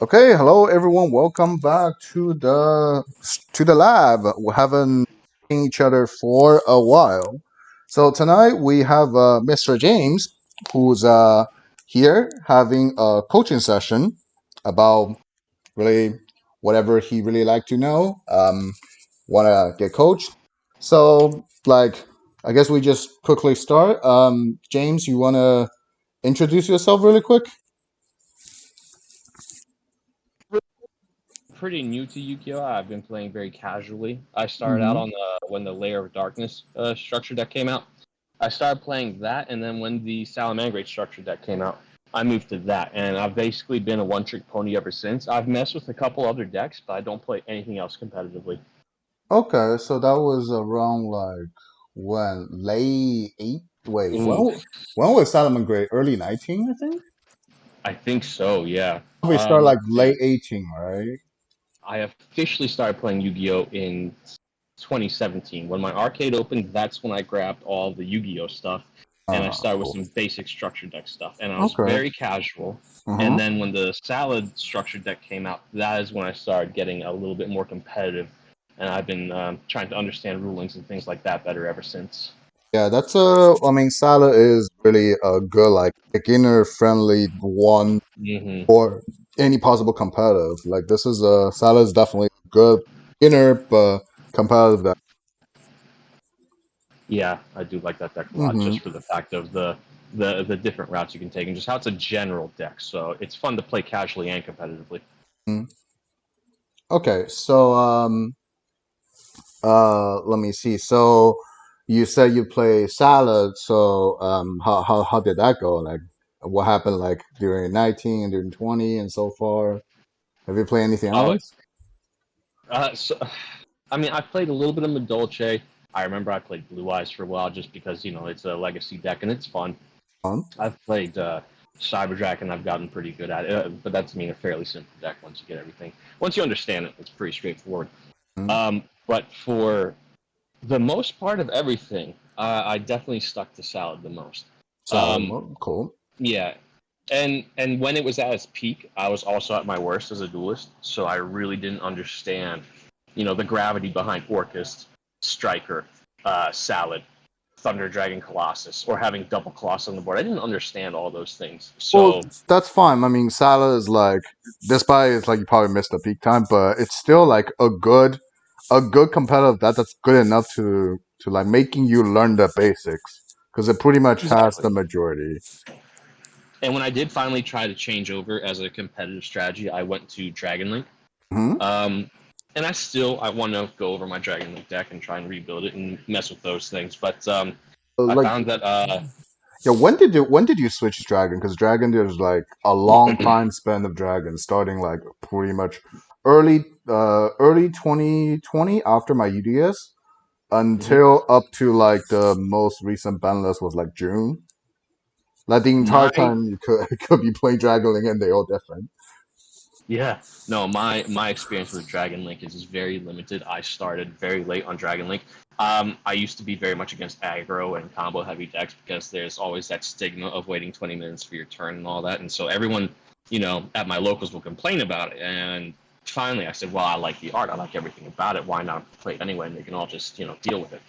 Okay, hello everyone. Welcome back to the lab. We haven't seen each other for a while. So tonight we have Mr. James, who's here having a coaching session about really whatever he really like to know. Want to get coached. So I guess we just quickly start. James, you want to introduce yourself really quick? Pretty new to Yu-Gi-Oh! I've been playing very casually. I started out Mm-hmm. on when the Layer of Darkness structure deck came out. I started playing that, and then when the Salamangreat structure deck came out, I moved to that, and I've basically been a one-trick pony ever since. I've messed with a couple other decks, but I don't play anything else competitively. Okay, so that was around like when late eight. Wait, Ooh, when was Salomon Gray? Early 19, I think. I think so. Yeah. We start like Yeah. late 18, right? I officially started playing Yu-Gi-Oh in 2017. When my arcade opened, that's when I grabbed all the Yu-Gi-Oh stuff and I started with Cool. some basic structure deck stuff. And I was Okay. very casual. And Uh-huh. then when the Salad structure deck came out, that is when I started getting a little bit more competitive. And I've been trying to understand rulings and things like that better ever since. Yeah, I mean, Salah is really a good, like, beginner friendly one Hmm. for any possible competitive. Like, Salah is definitely a good beginner, but competitive deck. Yeah, I do like that deck a lot, Mm-hmm. just for the fact of the different routes you can take and just how it's a general deck. So it's fun to play casually and competitively. Okay, so, let me see. So you said you play salad. So how did that go? Like what happened like during 19 and during 20 and so far? Have you played anything Oh, else? so I mean, I played a little bit of Medolce. I remember I played Blue Eyes for a while just because it's a legacy deck and it's fun. Fun. I've played Cyber Dragon. I've gotten pretty good at it, but that's a fairly simple deck once you get everything. Once you understand it, it's pretty straightforward. Mhm. But for the most part of everything, I definitely stuck to Salad the most. Salad Um, mode. Cool. yeah, and when it was at its peak, I was also at my worst as a duelist, so I really didn't understand, the gravity behind Orcust, Striker, Salad, Thunder Dragon Colossus, or having double Colossus on the board. I didn't understand all those things. Well, So that's fine. I mean, Salah is like despite it's like you probably missed the peak time, but it's still like a good competitive that's good enough to like making you learn the basics because it pretty much has exactly. the majority. And when I did finally try to change over as a competitive strategy, I went to Dragon Link. Hmm. Um, and I want to go over my Dragon Link deck and try and rebuild it and mess with those things. But I Like found that yeah, when did you switch Dragon? Because Dragon there's like a long time span of Dragon, starting like pretty much early 2020 after my UDS Mhm. until up to like the most recent ban list was like June. Like the entire my time you could could be playing Dragon Link and they all different. Yeah, no, my experience with Dragon Link is very limited. I started very late on Dragon Link. I used to be very much against aggro and combo heavy decks because there's always that stigma of waiting 20 minutes for your turn and all that. And so everyone, at my locals will complain about it. And finally, I said, well, I like the art. I like everything about it. Why not play it anyway? And they can all just, deal with it.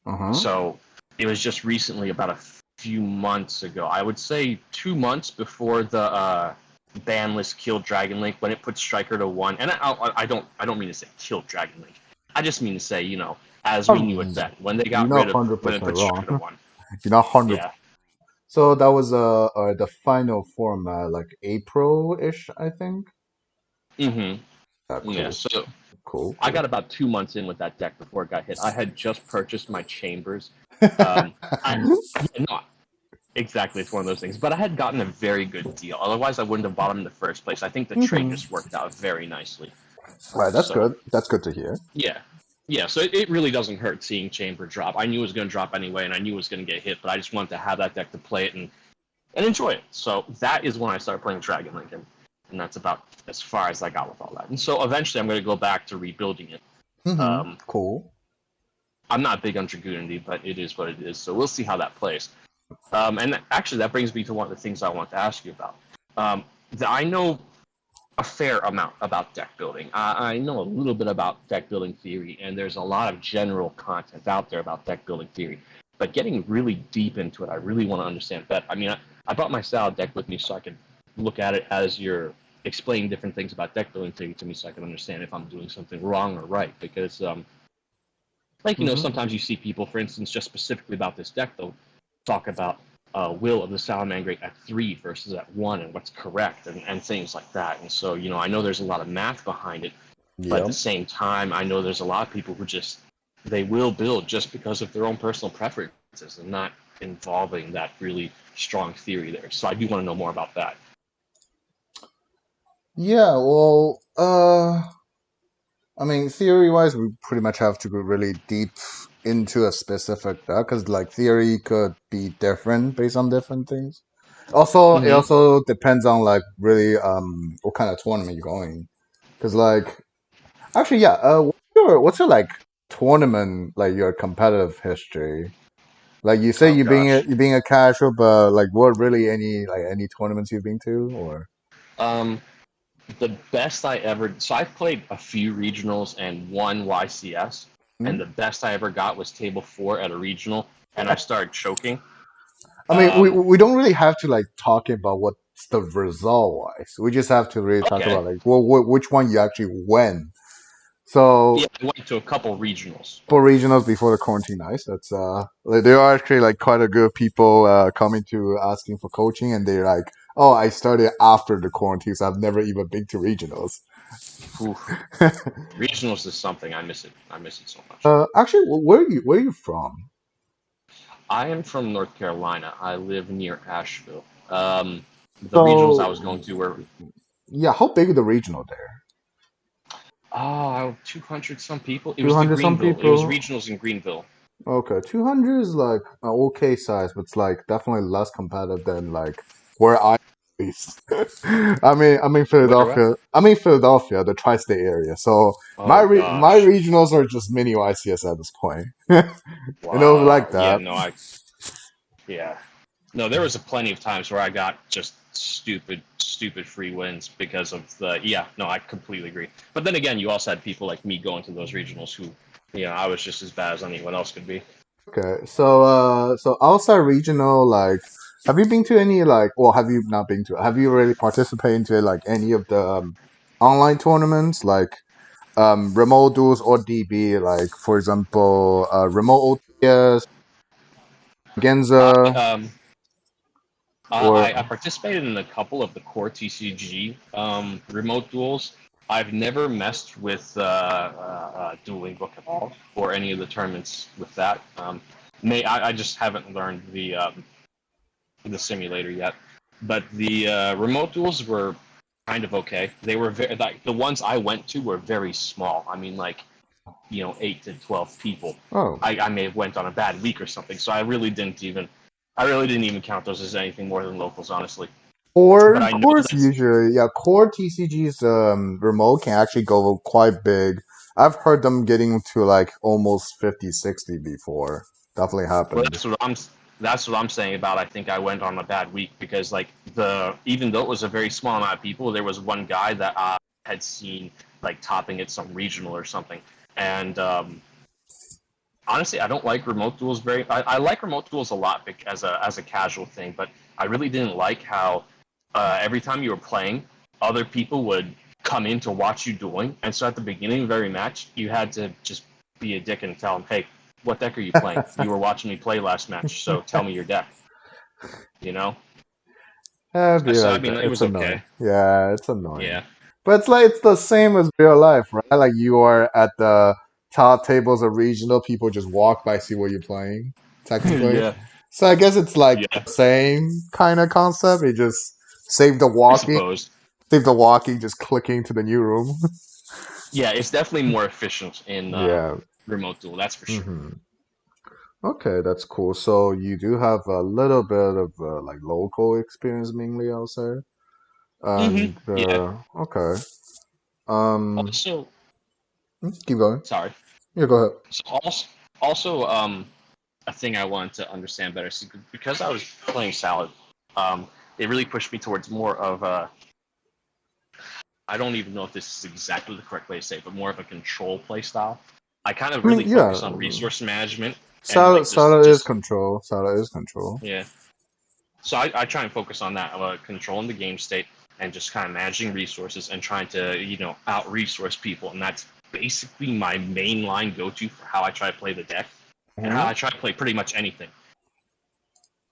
Uh-huh. So it was just recently, about a few months ago, I would say 2 months before the ban list killed Dragon Link when it put Striker to one. And I don't mean to say killed Dragon Link. I just mean to say, as we knew it Um, then, when they you're got not rid of when it 100% put Striker wrong. to one. You're not 100. Yeah. So that was the final format like April-ish, I think. Mm-hmm. Yeah. Cool. So Cool, I cool. got about 2 months in with that deck before it got hit. I had just purchased my chambers. I yeah, no, exactly, it's one of those things. But I had gotten a very good deal. Otherwise, I wouldn't have bought them in the first place. I think the trade Hmm. just worked out very nicely. Right, that's So good. That's good to hear. yeah, yeah. So it really doesn't hurt seeing Chamber drop. I knew it was going to drop anyway, and I knew it was going to get hit. But I just wanted to have that deck to play it and enjoy it. So that is when I started playing Dragon Link, and that's about as far as I got with all that. And so eventually, I'm going to go back to rebuilding it. Hmm. Um, Cool. I'm not big on Dragoonity, but it is what it is. So we'll see how that plays. And actually, that brings me to one of the things I want to ask you about. Um, I know a fair amount about deck building. I know a little bit about deck building theory, and there's a lot of general content out there about deck building theory. But getting really deep into it, I really want to understand better. I mean, I brought my style deck with me so I could look at it as you're explaining different things about deck building theory to me, so I can understand if I'm doing something wrong or right. Because like Hmm. sometimes you see people, for instance, just specifically about this deck, they'll talk about will of the Salamangreat at 3 versus at 1 and what's correct and things like that. And so I know there's a lot of math behind it, but at the Yep. same time, I know there's a lot of people who just they will build just because of their own personal preferences and not involving that really strong theory there. So I do want to know more about that. Yeah, well, I mean, theory-wise, we pretty much have to go really deep into a specific deck because, like, theory could be different based on different things. Also, it Mm-hmm. also depends on like really what kind of tournament you're going. Because like actually, yeah, what's your like tournament like your competitive history? Like you say Oh gosh. you're being a casual, but like what really any tournaments you've been to or? Um, the best I ever so I've played a few regionals and one YCS, and the Hmm? best I ever got was table 4 at a regional, and I started choking. I mean, we Um, we don't really have to like talk about what's the result wise. We just have to really talk okay, about like well, which one you actually win. yeah, So I went to a couple regionals. for regionals before the quarantine, nice. That's like, there are actually like quite a good people coming to asking for coaching, and they're like, oh, I started after the quarantine, so I've never even been to regionals. Whew. Regionals is something I miss it. I miss it so much. Actually, where are you from? I am from North Carolina. I live near Asheville. The regionals I So was going to were yeah, how big is the regional there? 200 some people. It was the 200 some Greenville. It was people. regionals in Greenville. Okay, 200 is like an okay size, but it's like definitely less competitive than like where I based. I'm in Where what? Philadelphia. I'm in Philadelphia, the tri-state area. So my Oh my gosh. regionals are just mini YCS at this point. And it was like Wow. Yeah. that. No. Yeah. No. There was a plenty of times where I got just stupid free wins because of the. Yeah. No. I completely agree. But then again, you also had people like me going to those regionals who, I was just as bad as anyone else could be. Okay, so outside regional, like, have you been to any like, well, have you not been to? Have you really participated into like any of the online tournaments, like remote duels or DB, like for example, remote OTS, I Genza, um I or participated in a couple of the core TCG remote duels. I've never messed with dueling book at all or any of the tournaments with that. I just haven't learned the simulator yet. But the remote duels were kind of okay. They were like the ones I went to were very small. I mean, like 8 to 12 people. oh, I may have went on a bad week or something, so I really didn't even count those as anything more than locals, honestly. But core I know cores that's usually, yeah, core TCG's remote can actually go quite big. I've heard them getting to like almost 50, 60 before. Definitely well, happened. that's what I'm saying about. I think I went on a bad week because like the even though it was a very small amount of people, there was one guy that I had seen like topping at some regional or something, and honestly, I don't like remote duels very. I like remote duels a lot as a casual thing, but I really didn't like how every time you were playing, other people would come in to watch you dueling, and so at the beginning of every match, you had to just be a dick and tell them, "Hey, what deck are you playing? You were watching me play last match, so tell me your deck." You know. It'd be So I like mean, that. it It's was annoying. okay. Yeah, it's annoying. Yeah. But it's like it's the same as real life, right? Like you are at the top tables of regional, people just walk by, see what you're playing, technically. Yeah. So I guess it's like Yeah. the same kind of concept. You just save the I walking, suppose. just clicking to the new room. Yeah, it's definitely more efficient in Yeah. remote duel. That's for sure. Hmm. Okay, that's cool. So you do have a little bit of like local experience, mainly, I'll say. And Yeah. okay. Um, Also, keep going. sorry. Yeah, go ahead. So also, a thing I wanted to understand better. So because I was playing Salad, it really pushed me towards more of I don't even know if this is exactly the correct way to say it, but more of a control play style. I kind of I mean, really yeah, focus on resource management and Salah like Salah is just control. Salah is control. yeah. So I try and focus on that, controlling the game state and just kind of managing resources and trying to out resource people, and that's basically my main line go to for how I try to play the deck and how Mhm. I try to play pretty much anything.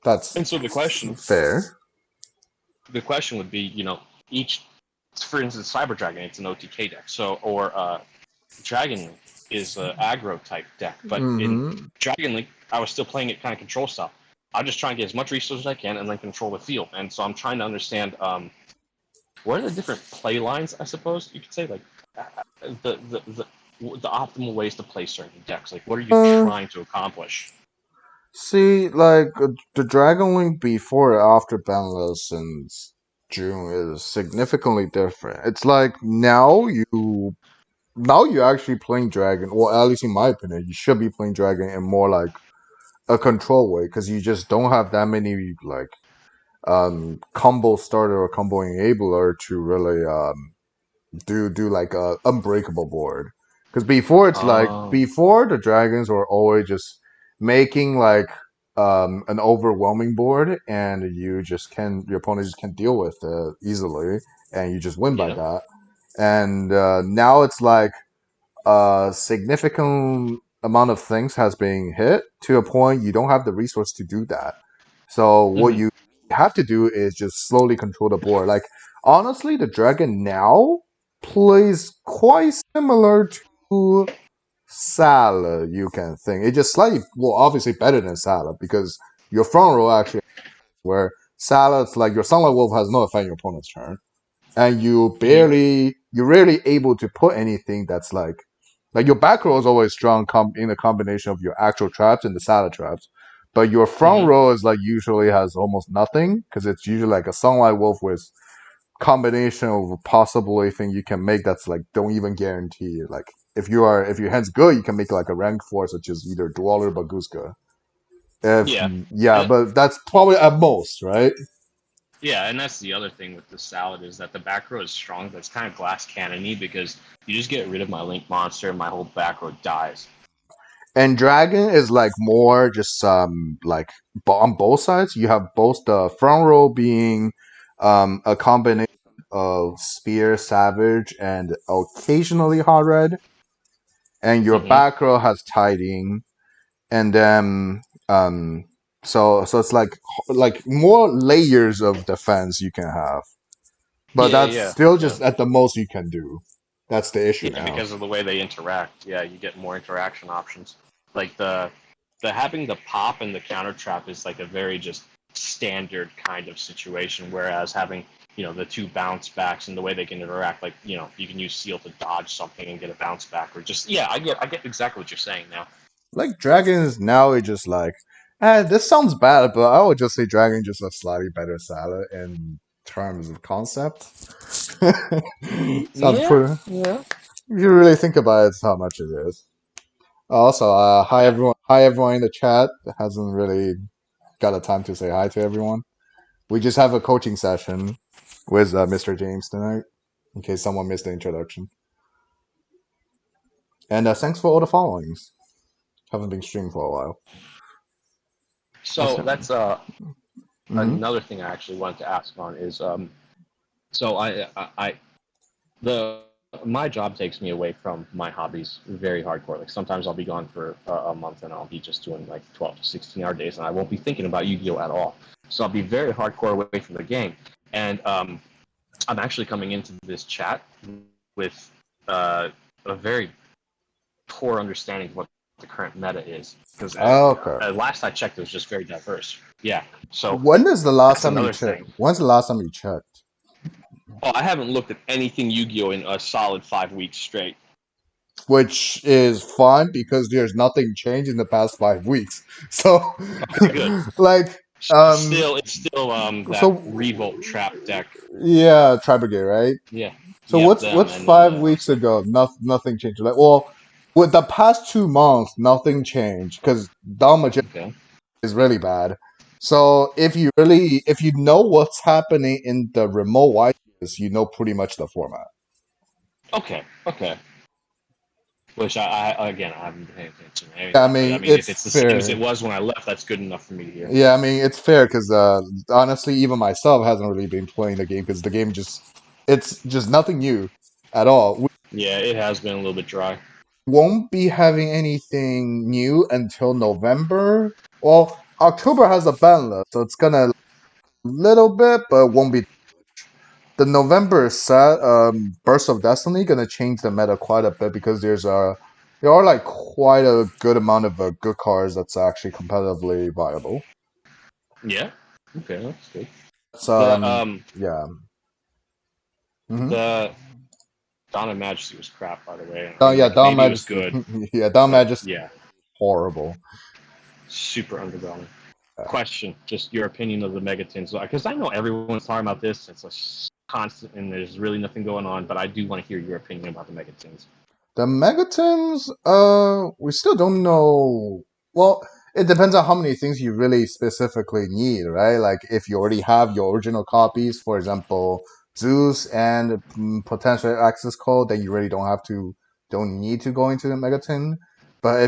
That's And so fair. the question would be, each, for instance, Cyber Dragon, it's an OTK deck, so or Dragon Link is a aggro type deck, but in Hmm. Dragon Link, I was still playing it kind of control style. I just try and get as much resources as I can and then control the field. And so I'm trying to understand what are the different play lines, I suppose you could say, like the the the, the optimal ways to play certain decks. Like, what are you Uh, trying to accomplish? See, like the Dragon Link before and after Banless since June is significantly different. It's like now you actually playing Dragon. Well, at least in my opinion, you should be playing Dragon in more like a control way because you just don't have that many like combo starter or combo enabler to really do like a unbreakable board. Because before it's like Oh, before the dragons were always just making like an overwhelming board and your opponent just can deal with it easily and you just win by yeah. that. And now it's like a significant amount of things has been hit to a point you don't have the resource to do that. So what Hmm. you have to do is just slowly control the board. Like honestly, the dragon now plays quite similar to Salah. You can think it just slightly well, obviously better than Salah because your front row actually where Salah it's like your Sunlight Wolf has no effect on your opponent's turn and Hmm. you're rarely able to put anything that's like your back row is always strong in the combination of your actual traps and the salad traps, but your front Hmm. row is like usually has almost nothing because it's usually like a sunlight wolf with combination of possible anything you can make that's like don't even guarantee like if your hand's good you can make like a rank four such as either Dweller or Baguska. If Yeah. yeah, And but that's probably at most, right? yeah, and that's the other thing with the salad is that the back row is strong, but it's kind of glass cannony because you just get rid of my link monster and my whole back row dies. And dragon is like more just like on both sides. You have both the front row being a combination of spear, savage, and occasionally hot red, and your Hmm. back row has tiding, and then um so it's like more layers of defense you can have, but Yeah, that's yeah, still yeah. just at the most you can do. That's the issue Yeah, now. because of the way they interact. Yeah, you get more interaction options. Like the having the pop and the counter trap is like a very just standard kind of situation. Whereas having the two bounce backs and the way they can interact, like you can use seal to dodge something and get a bounce back, or just yeah, I get exactly what you're saying now. Like dragons now it's just like this sounds bad, but I would just say dragon just a slightly better salad in terms of concept. Sounds Yeah, pretty yeah. if you really think about it, it's how much it is. Also, hi everyone in the chat that hasn't really got a time to say hi to everyone. We just have a coaching session with Mr. James tonight, in case someone missed the introduction. And thanks for all the followings. Haven't been streaming for a while. So Also, that's mm-hmm. another thing I actually wanted to ask on is so I the my job takes me away from my hobbies very hardcore. Like sometimes I'll be gone for a month and I'll be just doing like 12 to 16-hour days and I won't be thinking about Yu-Gi-Oh at all. So I'll be very hardcore away from the game. And I'm actually coming into this chat with uh, a very poor understanding of what the current meta is because Okay. last I checked, it was just very diverse. Yeah. So When is the last that's time you another checked? thing. When's the last time you checked? Oh, I haven't looked at anything Yu-Gi-Oh in a solid 5 weeks straight. Which is fun because there's nothing changed in the past 5 weeks. So, Okay, good. like, It's still that revolt trap deck. yeah, Tribrigade, right? Yeah. So Yep, them what's and then 5 weeks ago? Nothing changed. Like, well, with the past 2 months, nothing changed because Dawn okay. is really bad. So if you know what's happening in the remote YGS, you know pretty much the format. Okay, okay. Which I again I haven't been paying attention to any of Yeah, I that, but I mean mean if it's it's the same as it fair. was when I left, that's good enough for me to hear. Yeah, I mean it's fair because honestly, even myself hasn't really been playing the game because the game just it's just nothing new at all. We Yeah, it has been a little bit dry. won't be having anything new until November. Well, October has a ban list, so it's gonna little bit, but it won't be. The November set, Burst of Destiny, gonna change the meta quite a bit because there are like quite a good amount of good cards that's actually competitively viable. Yeah. Okay, that's good. It's The yeah. Hmm. the Dawn of Majesty was crap, by the way. I Oh mean, yeah, like Dawn maybe it was Majesty. good, Yeah, Dawn but Majesty yeah, horrible. super underwhelming. Uh, Question, just your opinion of the Megatins, because I know everyone's talking about this. It's a constant, and there's really nothing going on. But I do want to hear your opinion about the Megatins. The Megatons, we still don't know. Well, it depends on how many things you really specifically need, right? Like if you already have your original copies, for example, Zeus and potential access code, then you really don't need to go into the Megaton. But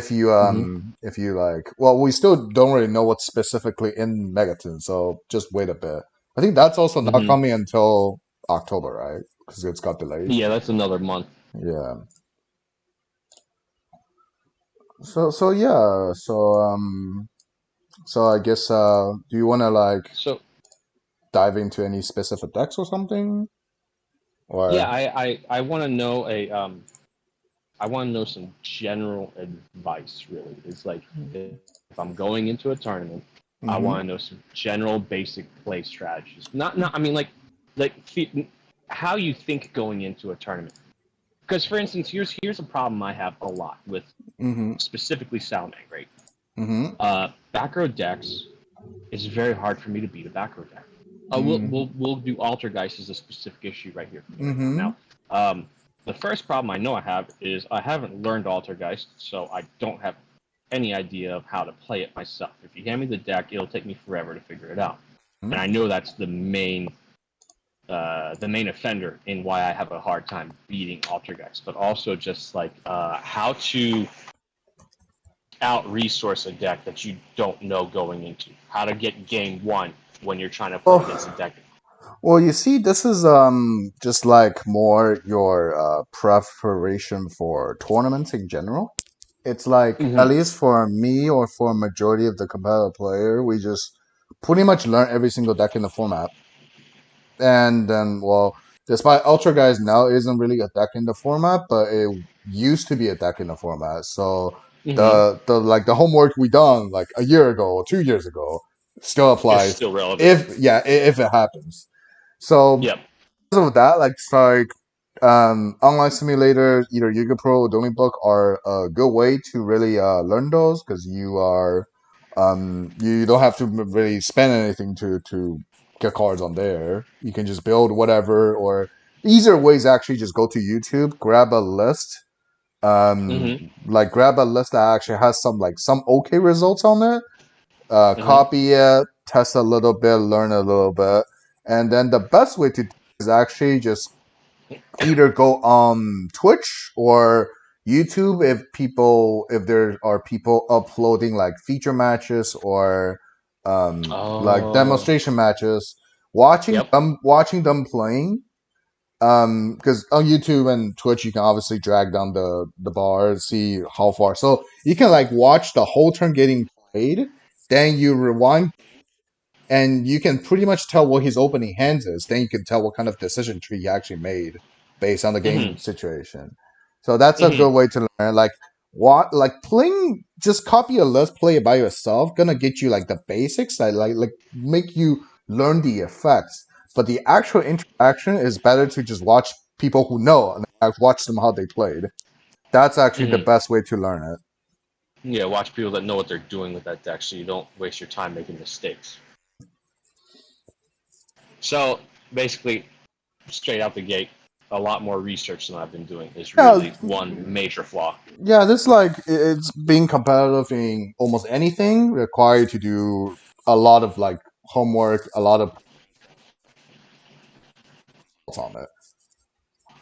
Mm-hmm. if you like, well, we still don't really know what's specifically in Megaton, so just wait a bit. I think that's also not Mm-hmm. coming until October, right? Because it's got delayed. Yeah, that's another month. Yeah. So yeah, so I guess do you want to like So dive into any specific decks or something? yeah, Or I want to know I want to know some general advice. Really, it's like if I'm going into a tournament, I mm-hmm, want to know some general basic play strategies. Not I mean like how you think going into a tournament. Because for instance, here's a problem I have a lot with mm-hmm, specifically Salamang, right? mm-hmm, Back row decks is very hard for me to beat a back row deck. mm-hmm, We'll do Altergeist as a specific issue right here for me right now. mm-hmm, Now, the first problem I know I have is I haven't learned Altergeist, so I don't have any idea of how to play it myself. If you hand me the deck, it'll take me forever to figure it out, and I know that's the main offender in why I have a hard time beating Altergeist, but also just like how to out resource a deck that you don't know going into. How to get game one when you're trying to play against a oh, deck. well, you see, this is just like more your preparation for tournaments in general. It's like at Mm-hmm. least for me or for a majority of the competitive player, we just pretty much learn every single deck in the format. And then, well, despite Ultra Guys now isn't really a deck in the format, but it used to be a deck in the format. So Mm-hmm. the homework we done like a year ago or 2 years ago still It's applies still relevant. if yeah if it happens. So Yep. because of that, like it's like online simulators, either Yuga Pro or Domi Book are a good way to really learn those because you don't have to really spend anything to get cards on there. You can just build whatever, or easier ways actually just go to YouTube, grab a list, Mm-hmm. like grab a list that actually has some okay results on it, Mm-hmm. copy it, test a little bit, learn a little bit, and then the best way to do is actually just either go on Twitch or YouTube if there are people uploading like feature matches or like Oh. demonstration matches, Yep. watching them playing. Because on YouTube and Twitch you can obviously drag down the bar and see how far. So you can like watch the whole turn getting played, then you rewind and you can pretty much tell what his opening hands is. Then you can tell what kind of decision tree he actually made based on the game Mm-hmm. situation. So that's a Mm-hmm. good way to learn. Like playing, just copy a list, play it by yourself, gonna get you like the basics, like make you learn the effects. But the actual interaction is better to just watch people who know and watch them how they played. That's actually the Mm-hmm. best way to learn it. Yeah, watch people that know what they're doing with that deck so you don't waste your time making mistakes. So basically, straight out the gate, a lot more research than I've been doing is Yeah, really one major flaw. yeah, this like it's being competitive in almost anything require you to do a lot of like homework, a lot of on it.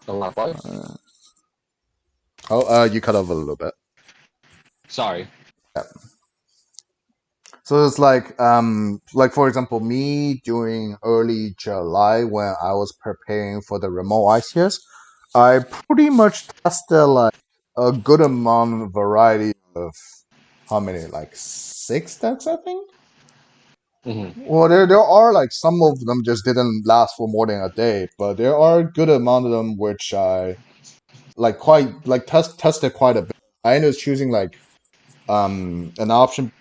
A lot of Uh, you cut off a little bit. Sorry. Yeah. So it's like for example, me during early July when I was preparing for the remote ICS, I pretty much tested like a good amount of variety of how many, like six decks, I think. Hmm. Well, there are like some of them just didn't last for more than a day, but there are a good amount of them which I like quite like tested quite a bit. I ended up choosing like an option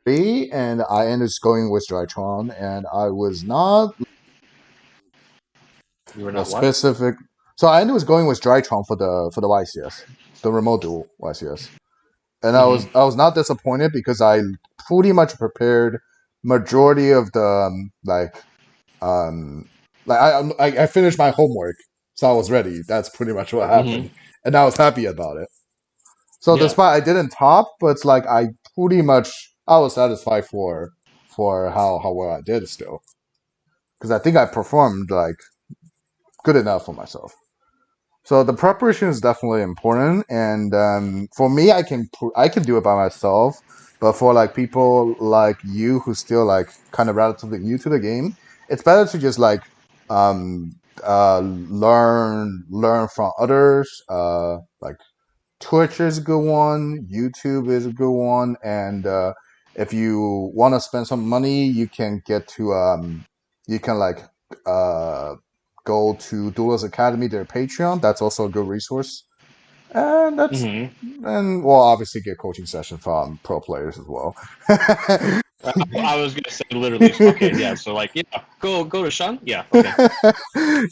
B, and I ended up going with Drytron, and I was not You were the not what? specific. So I ended up going with Drytron for the YCS, the remote duel YCS, and Hmm. I was not disappointed because I pretty much prepared majority of the um like I finished my homework, so I was ready. That's pretty much what Hmm. happened, and I was happy about it. So Yeah. despite I didn't top, but it's like I pretty much I was satisfied for how well I did still, because I think I performed like good enough for myself. So the preparation is definitely important, and for me, I can do it by myself. But for like people like you who still like kind of relatively new to the game, it's better to just like learn from others. Like Twitch is a good one, YouTube is a good one, and if you want to spend some money, you can get to you can like uh, go to Duelist Academy, their Patreon. That's also a good resource, and that's Hmm. and well, obviously get coaching session from pro players as well. I was gonna say literally. Okay, yeah. So like, yeah, go to Sean. Yeah. Okay.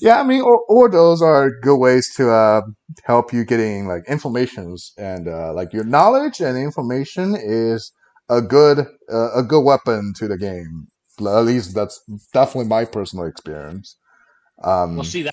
Yeah, I mean, or those are good ways to help you getting like informations and like your knowledge and information is a good weapon to the game. At least that's definitely my personal experience. Well, Um, see,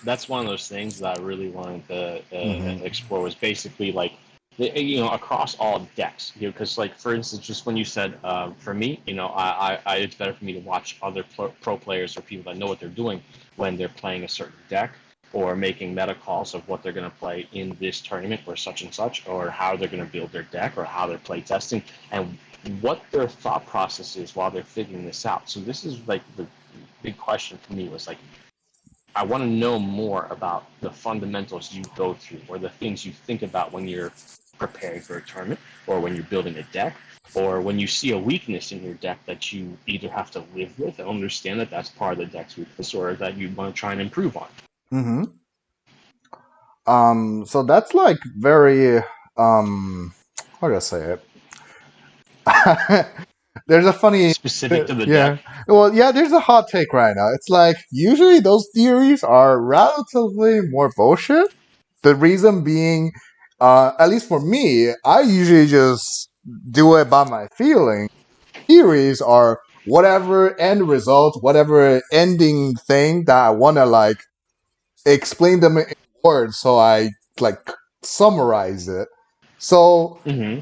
that's one of those things that I really wanted to mhm, explore was basically like across all decks, because like for instance, just when you said for me, it's better for me to watch other pro players or people that know what they're doing when they're playing a certain deck or making meta calls of what they're going to play in this tournament or such or how they're going to build their deck or how they're play testing and what their thought process is while they're figuring this out. So this is like the big question for me was like I want to know more about the fundamentals you go through or the things you think about when you're preparing for a tournament or when you're building a deck or when you see a weakness in your deck that you either have to live with and understand that that's part of the deck's weakness or that you want to try and improve on. mhm. So that's like very how do I say it? There's a funny Specific to the deck. yeah. Well, yeah, there's a hot take right now. It's like usually those theories are relatively more bullshit. The reason being, at least for me, I usually just do it by my feeling. Theories are whatever end result, whatever ending thing that I want to like explain them in words, so I like summarize it. So Mm-hmm.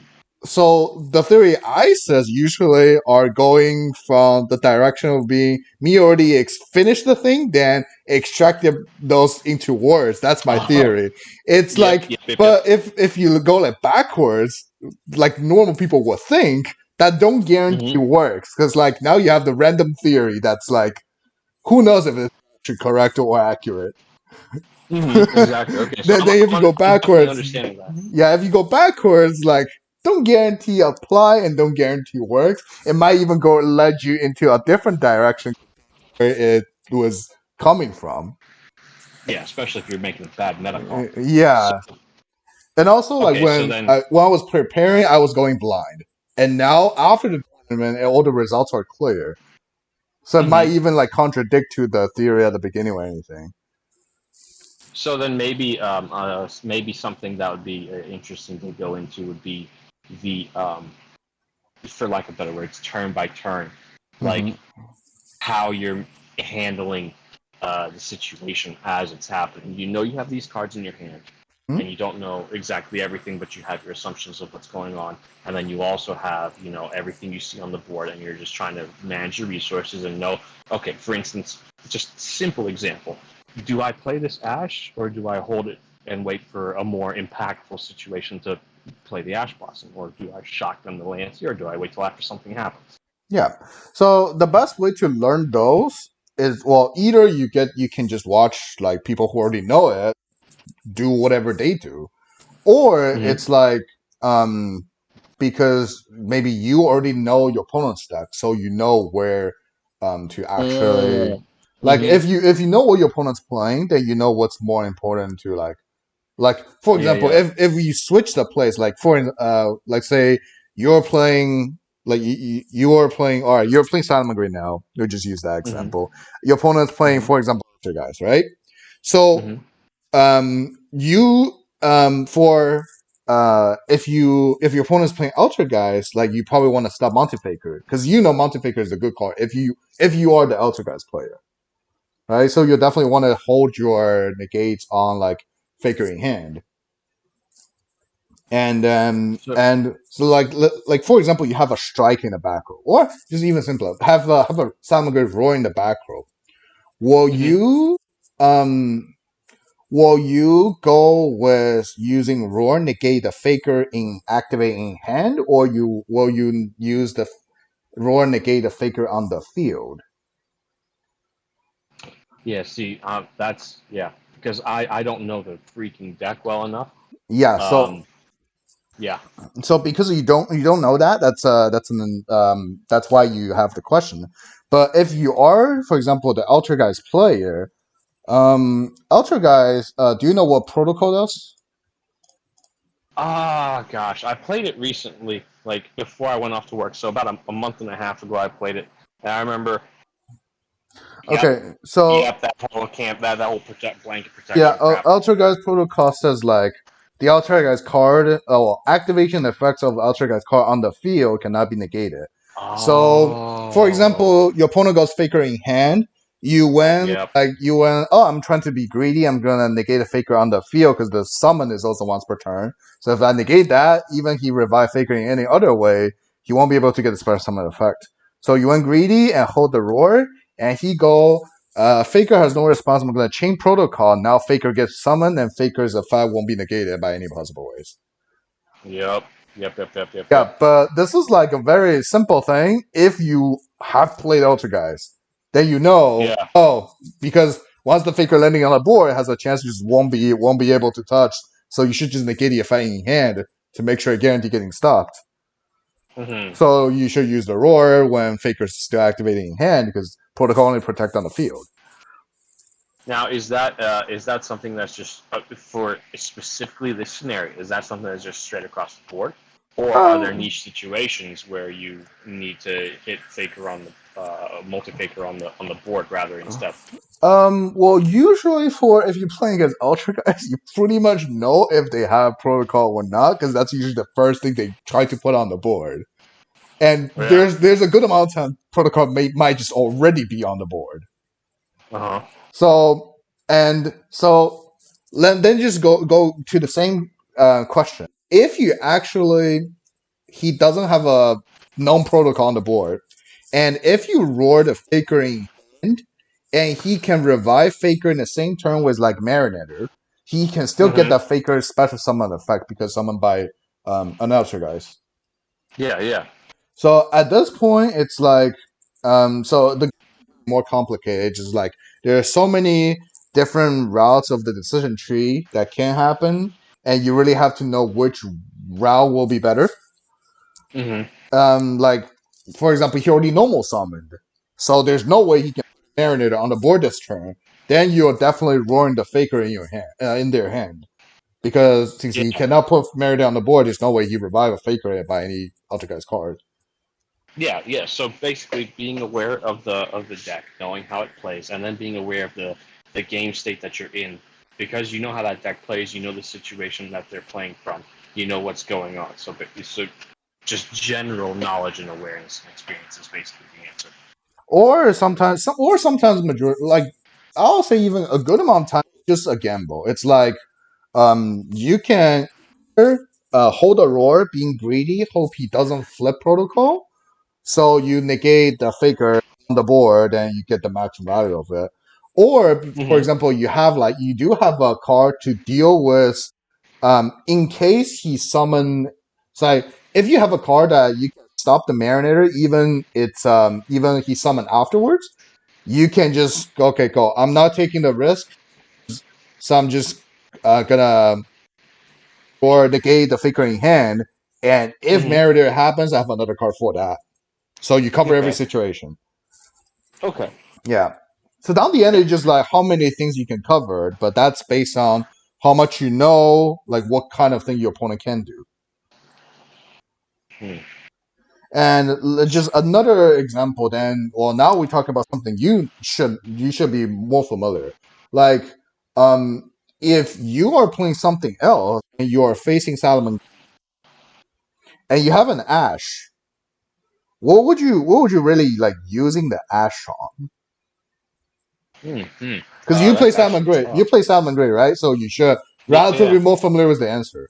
the theory I says usually are going from the direction of being me already finish the thing, then those into words. That's my Oh, theory. It's yep, like, yep, yep, yep. but if you go like backwards, like normal people would think, that don't guarantee Mm-hmm. works, because like now you have the random theory that's like who knows if it's actually correct or accurate. Mm-hmm. Exactly. Okay, so Then if you go I'm definitely backwards, understanding that. yeah, if you go backwards, like don't guarantee apply and don't guarantee works. It might even go lead you into a different direction where it was coming from. Yeah, especially if you're making a bad meta call. So, Yeah, and also like okay, so then, when I was preparing, I was going blind, and now after the tournament, all the results are clear. So it might mhm. even like contradict to the theory at the beginning or anything. So then maybe something that would be interesting to go into would be the for lack of better words, turn by turn, like Hmm. how you're handling the situation as it's happening. You know you have these cards in your hand, and you don't know exactly everything, but you have your assumptions of what's going on, and then you also have everything you see on the board, and you're just trying to manage your resources and know. Okay, for instance, just simple example. do I play this Ash or do I hold it and wait for a more impactful situation to play the Ash Blossom, or do I shotgun the Lancey, or do I wait till after something happens? Yeah. So the best way to learn those is, well, either you can just watch like people who already know it do whatever they do, or Mm-hmm. it's like um because maybe you already know your opponent's deck, so you know where to actually, like, Mm-hmm. if you know what your opponent's playing, then you know what's more important to like for Yeah, example, yeah. if we switch the plays, like for like say you're playing, like you are playing, all right, you're playing Silent right now, we'll just use that Mm-hmm. example. Your opponent's playing, Mm-hmm. for example, guys, right? So Mm-hmm. you for if your opponent's playing Ultra guys, like you probably want to stop Montefaker because you know Montefaker is a good card if you are the Ultra guys player, right? So you definitely want to hold your negates on like Faker in hand. So, And so like for example, you have a strike in the back row, or just even simpler, have a Salmagrave roar in the back row. Will mm-hmm. you um will you go with using roar negate the faker in activating hand, or you will you use the roar negate the faker on the field? Yeah, see, that's yeah, because I don't know the freaking deck well enough. Yeah, so Um, yeah. because you don't know that, that's why you have the question. But if you are, for example, the Ultra Guys player, Ultra Guys, do you know what protocol does? Ah, gosh, I played it recently, like before I went off to work. So about a month and a half ago, I played it, and I remember, yep, Okay, so yep, that whole camp, that whole blanket yeah, protection crap. Ultra Guys protocol says like the Ultra Guys card, well, activation effects of Ultra Guys card on the field cannot be negated. So, for Oh, example, your opponent goes Faker in hand. yep. You went. Oh, I'm trying to be greedy. I'm gonna negate a Faker on the field because the summon is also once per turn. So if I negate that, even he revive Faker in any other way, he won't be able to get the special summon effect. So you went greedy and hold the roar, and he go Faker has no response. I'm going to chain protocol. Now Faker gets summoned, and Faker's effect won't be negated by any possible ways. Yep. Yep. Yep. Yep. Yep. Yep. Yeah, but this is like a very simple thing. If you have played Ultra Guys, then you know, Yeah. oh, because once the Faker landing on the board, it has a chance you just won't be able to touch. So you should just negate the effect in hand to make sure it guarantee getting stopped. Hmm. So you should use the roar when Faker's still activating in hand because protocol only protect on the field. Now, is that something that's just for specifically this scenario? Is that something that's just straight across the board, or are there Um, niche situations where you need to hit faker on the multi faker on the board rather instead? Well, usually for if you're playing against Ultra guys, you pretty much know if they have protocol or not, because that's usually the first thing they try to put on the board. And Yeah. there's a good amount of time protocol might just already be on the board. Uh huh. So so then just go to the same question. If you actually he doesn't have a known protocol on the board, and if you roar the Faker in hand, and he can revive Faker in the same turn with like Marinator, he can still get Hmm. that Faker special summon effect because summoned by announcer guys. Yeah. Yeah. So at this point, it's like so the more complicated. It's just like there are so many different routes of the decision tree that can happen, and you really have to know which route will be better. Hmm. Like for example, he already normal summoned, so there's no way he can Marinator on the board this turn. Then you're definitely roaring the Faker in your hand, in their hand, because since he Yeah. cannot put Marinator on the board, there's no way he revive a Faker by any other guy's card. Yeah. Yeah. So basically, being aware of the deck, knowing how it plays, and then being aware of the game state that you're in, because you know how that deck plays, you know the situation that they're playing from, you know what's going on. So just general knowledge and awareness and experience is basically the answer. Or sometimes majority, like I'll say even a good amount of time, just a gamble. It's like you can hold a roar, being greedy, hope he doesn't flip protocol. So you negate the Faker on the board and you get the maximum value of it. Or for Hmm. example, you do have a card to deal with in case he summon. So if you have a card that you can stop the Marinator, even he summon afterwards, you can just okay, go. I'm not taking the risk, so I'm just gonna or negate the flickering hand. And if Hmm. Marinator happens, I have another card for that. So you cover every Okay. situation. Okay. Yeah. So down the end, it's just like how many things you can cover, but that's based on how much you know, like what kind of thing your opponent can do. Hmm. And just another example, then, well, now we're talking about something you should be more familiar. Like, if you are playing something else and you are facing Salomon and you have an Ash, what would you really like using the Ash on? Hmm. Hmm. Because you play That's Salmon actually Gray, you tough. play Salmon Gray, right? So you should relatively Yeah. more familiar with the answer.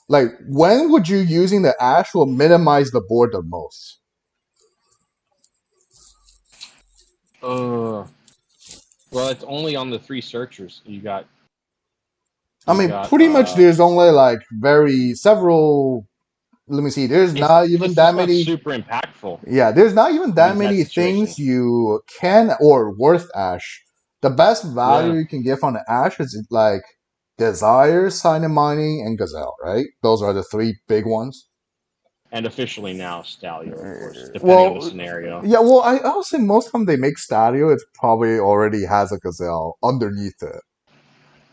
Like, when would you using the Ash will minimize the board the most? Uh. Well, it's only on the three searchers. I You mean, got pretty much there's only like very several. Let me see. There's not even it's that just not many. super impactful Yeah, there's not even that in that many situation. things you can or worth Ash. The best value Yeah. you can get on the Ash is like Desire, Sign of Mining, and Gazelle, right? Those are the three big ones. And officially now Stallion, of course, depending on the Well, scenario. yeah, well, I would say most of them they make Stadio, it probably already has a Gazelle underneath it.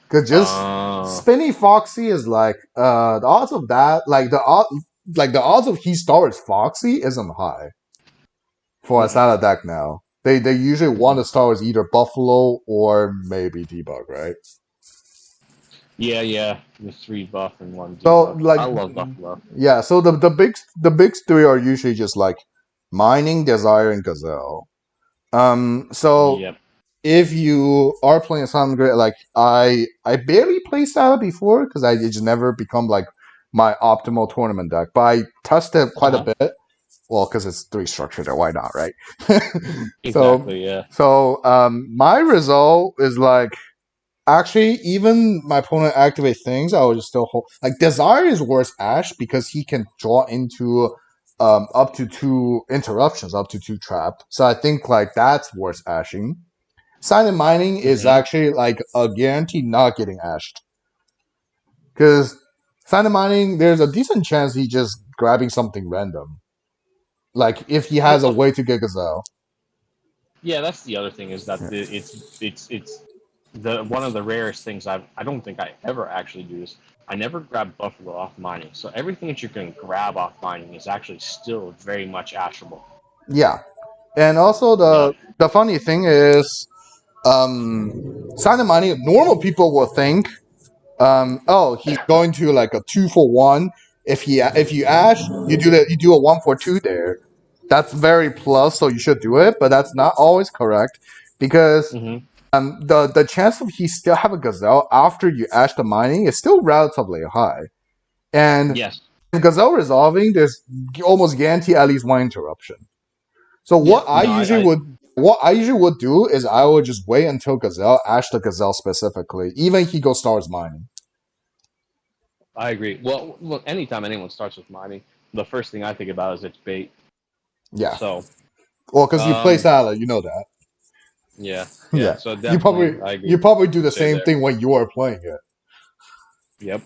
Cause just Uh. Spinny Foxy is like the odds of that, like the odds of he starts Foxy isn't high for a Hmm. Sala deck now. They usually want Hmm. to start with either Buffalo or maybe Debug, right? Yeah, yeah. The three buff and one So debug. like I love Buffalo. yeah, so the big three are usually just like Mining, Desire, and Gazelle. So Yep. if you are playing Silent Grade, like I barely played Style before because I just never become like my optimal tournament deck, but I tested Uh quite a huh. bit. Well, because it's three structured, why not, right? so Exactly. Yeah. my result is like actually even my opponent activate things, I would just still hold. Like Desire is worse Ash because he can draw into up to two interruptions, up to two trap. So I think like that's worse ashing. Silent mining is Hmm. actually like a guarantee not getting ashed. Because silent mining, there's a decent chance he just grabbing something random. Like if he has a Well, way to get Gazelle. yeah. That's the other thing is that Yeah. it's the one of the rarest things I don't think I ever actually do is I never grab Buffalo off mining. So everything that you can grab off mining is actually still very much ashable. Yeah. And also Yep. the funny thing is, silent mining, normal people will think, oh, he's going to like a 2 for 1. If you ash, you do a 1 for 2 there. That's very plus, so you should do it, but that's not always correct because Hmm. the chance of he still have a gazelle after you ash the mining is still relatively high. And Yes. gazelle resolving, there's almost guarantee at least one interruption. So Yeah. No. I. what I usually would do is I would just wait until gazelle ash the gazelle specifically, even he goes stars mining. I agree. Well, look. Anytime anyone starts with mining, the first thing I think about is it's bait. Yeah, So. well, because you play Um. salad, you know that. Yeah. Yeah. Yeah, So you definitely, probably I you agree. probably do the Say same there. thing when you are playing it. Yep.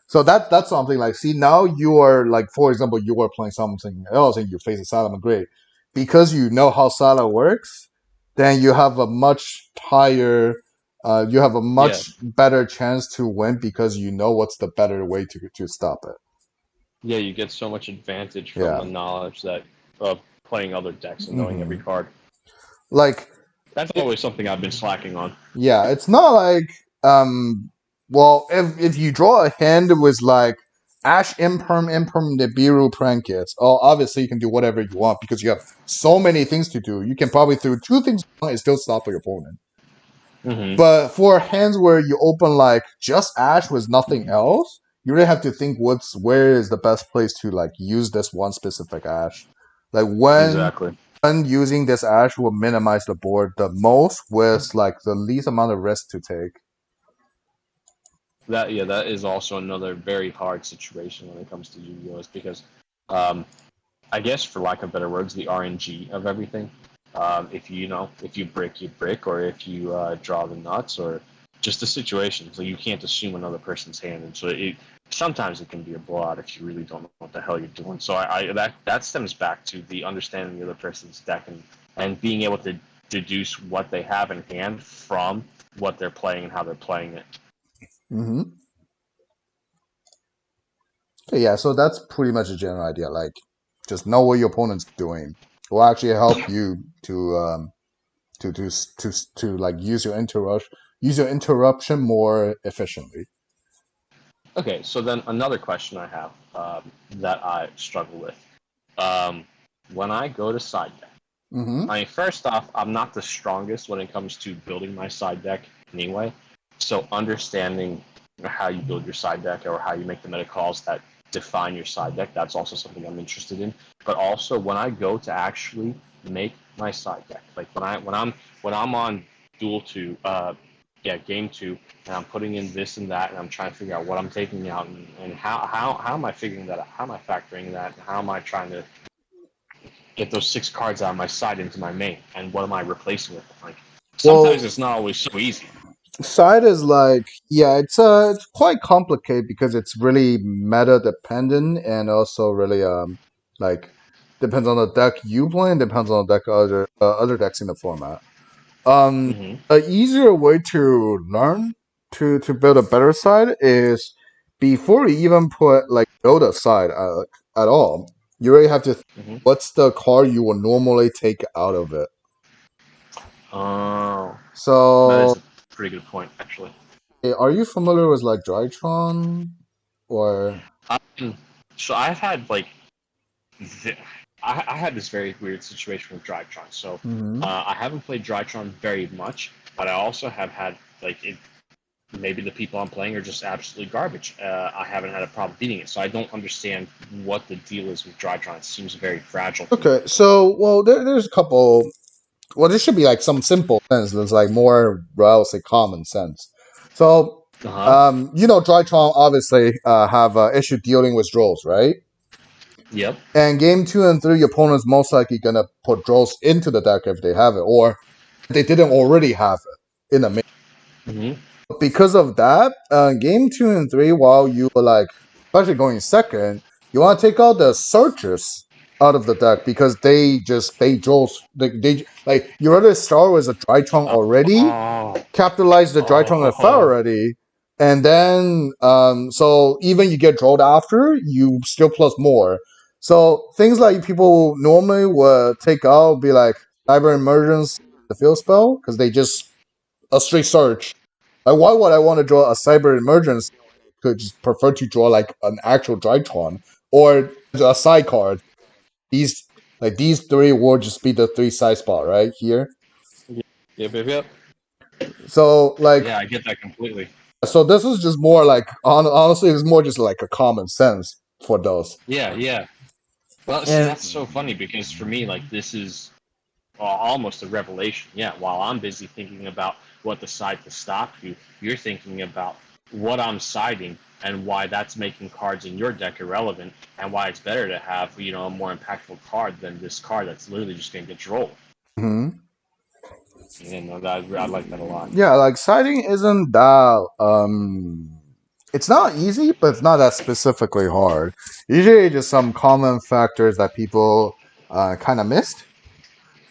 So that's something like, see, now you are like, for example, you are playing something else and you face a Salah Grade. Because you know how Salah works, then you have a Yeah. much better chance to win because you know what's the better way to stop it. Yeah. You get so much advantage from the Yeah. knowledge that of playing other decks and knowing every hmm card. Like, That's always something I've been slacking on. yeah, it's not like well, if you draw a hand with like Ash Imperm Nibiru Prankets, oh obviously you can do whatever you want because you have so many things to do. You can probably throw two things and still stop your opponent. Hmm. But for hands where you open like just Ash with nothing else, you really have to think where is the best place to like use this one specific Ash. Like when Exactly. And using this ash will minimize the board the most with like the least amount of risk to take. That yeah, that is also another very hard situation when it comes to Yu-Gi-Oh! Is because um, I guess for lack of better words, the RNG of everything. If you know, if you brick, you brick, or if you draw the nuts, or just the situation. So you can't assume another person's hand, and so it sometimes it can be a blowout if you really don't know what the hell you're doing. So that stems back to the understanding the other person's deck and being able to deduce what they have in hand from what they're playing and how they're playing it. Mm-hmm. Okay, yeah, so that's pretty much a general idea. Like, just know what your opponent's doing. It will actually help you to like use your interruption more efficiently. Okay, so then another question I have that I struggle with. Um, when I go to side deck, Mm-hmm. I mean, first off, I'm not the strongest when it comes to building my side deck anyway. So understanding how you build your side deck or how you make the meta calls that define your side deck, that's also something I'm interested in. But also when I go to actually make my side deck, like when I'm on duel two, yeah, game two, and I'm putting in this and that, and I'm trying to figure out what I'm taking out and how am I figuring that out? How am I factoring that? And how am I trying to get those 6 cards out of my side into my main, and what am I replacing with? Like sometimes Well, it's not always so easy. side is like yeah, it's quite complicated because it's really meta dependent and also really like depends on the deck you play and depends on the deck other decks in the format. Mm-hmm. A easier way to learn to build a better side is before you even put like build a side at all. You already have to think, Mm-hmm. what's the card you will normally take out of it. Oh, that So, is a pretty good point, actually. are you familiar with like Drytron or? Um, so I've had like I had this very weird situation with Drytron. So Hmm. I haven't played Drytron very much, but I also have had like it. Maybe the people I'm playing are just absolutely garbage. I haven't had a problem beating it, so I don't understand what the deal is with Drytron. It seems very fragile to me. Okay, so well, there's a couple. Well, there should be like some simple sense. There's like more, well, I'll say common sense. So, Uh huh. Drytron obviously have issue dealing with draws, right? Yep. And game two and three, your opponent's most likely gonna put draws into the deck if they have it, or they didn't already have it in the main. Mm-hmm. Because of that, game two and three, while you were like, especially going second, you want to take out the searchers out of the deck because they draw they like you rather start with a dry trunk already, Oh, capitalize the dry trunk effect oh, already, and then so even you get drawn after, you still plus more. So things like people normally would take out be like cyber emergence, the field spell, because they just a straight search. Like, why would I want to draw a cyber emergence? Could just prefer to draw like an actual Drytron or a side card. These these three will just be the three side spot right here. yep, yep, yep. So like Yeah, I get that completely. so this is just more like honestly, it's more just like a common sense for those. Yeah, yeah. Well, see, And that's so funny because for me, like, this is almost a revelation. Yeah, while I'm busy thinking about what to side to stop you, you're thinking about what I'm siding and why that's making cards in your deck irrelevant and why it's better to have, a more impactful card than this card that's literally just going to get rolled. mhm. And I like that a lot. Yeah, like siding isn't that it's not easy, but it's not that specifically hard. Usually just some common factors that people kind of missed.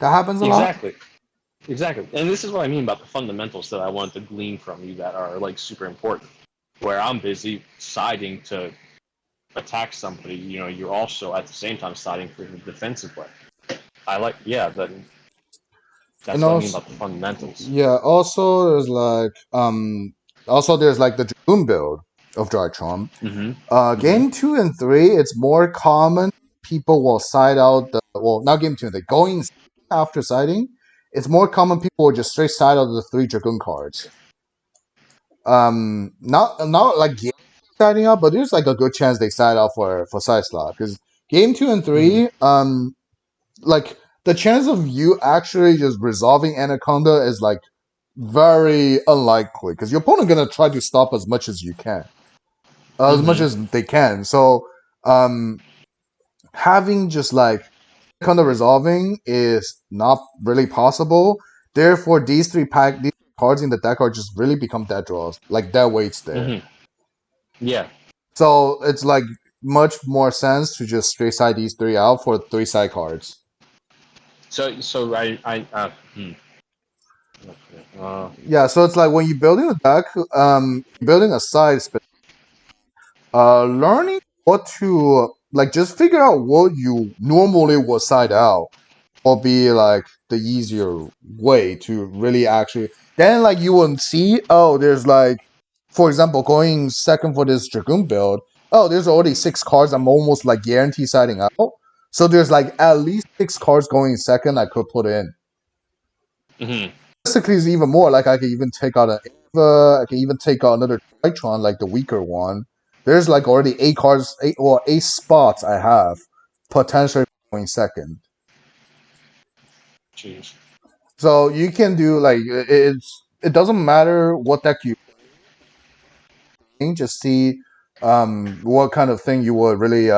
That happens a lot. Exactly. Exactly. And this is what I mean about the fundamentals that I want to glean from you that are like super important. Where I'm busy siding to attack somebody, you're also at the same time siding for the defensive play. I like, yeah, And that's what I mean also, about the fundamentals. yeah, also there's like the Dragoon build of Drytron. Mm-hmm. Mm-hmm. Game two and three, it's more common. People will side out the well, not game two and three, going after siding. It's more common people will just straight side out the three Dragoon cards. Not like game siding out, but there's like a good chance they side out for side slot because game two and Mm-hmm. three, like the chance of you actually just resolving Anaconda is like very unlikely because your opponent gonna try to stop as much as you can, as much Mm-hmm. as they can. So um, having just like Anaconda resolving is not really possible. Therefore, these cards in the deck are just really become dead draws, like dead weights there. Mm-hmm. Yeah. So it's like much more sense to just straight side these three out for three side cards. So I. Okay. Yeah, so it's like when you're building a deck, building a side, learning what to like, just figure out what you normally would side out will be like the easier way to really actually. Then like you will see, oh, there's like, for example, going second for this Dragoon build. Oh, there's already six cards. I'm almost like guaranteed siding out. So there's like at least six cards going second I could put in. Mm-hmm. Basically, is even more. Like I could even take out an Ava. I can even take out another Titron, like the weaker one. There's like already eight cards, eight or eight spots I have potentially going second. Jeez. So you can do like it doesn't matter what deck you play, just see what kind of thing you would really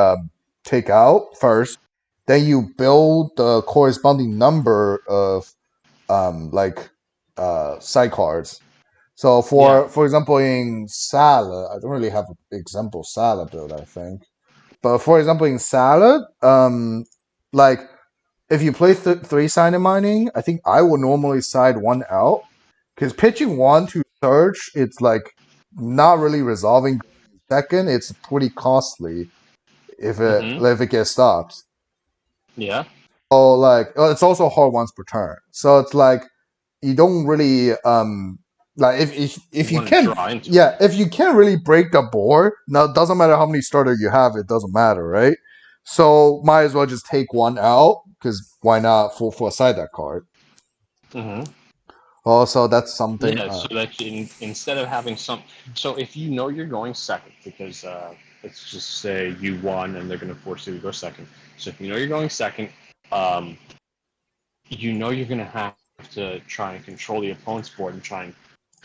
take out first. Then you build the corresponding number of like side cards. So Yeah. for example in Salad, I don't really have an example Salad build, I think. But for example in Salad, like if you play three sided mining, I think I would normally side one out because pitching one to search, it's like not really resolving second. It's pretty costly Mm-hmm. if it gets stopped. Yeah. Oh, like it's also hard once per turn. So it's like you don't really like You if you want to can, draw into it. yeah, if you can't really break the board. Now it doesn't matter how many starters you have, it doesn't matter, right? So might as well just take one out because why not for a side that card. Mm-hmm. Also, that's something. Yeah. So that instead of having some, so if you know you're going second, because let's just say you won and they're going to force you to go second. So if you know you're going second, um, you know you're going to have to try and control the opponent's board and try and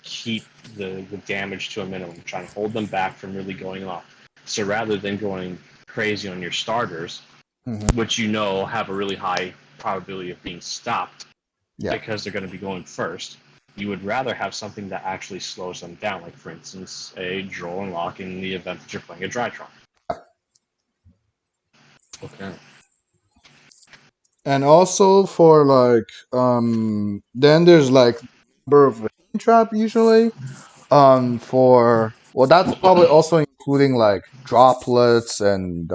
keep the damage to a minimum, try and hold them back from really going off. So rather than going crazy on your starters, Mhm. which you know have a really high probability of being stopped Yeah. because they're going to be going first, you would rather have something that actually slows them down, like for instance, a draw and lock in the event that you're playing a Drytron. Okay. And also for like then there's like number of trap usually. For well, that's probably also including like droplets and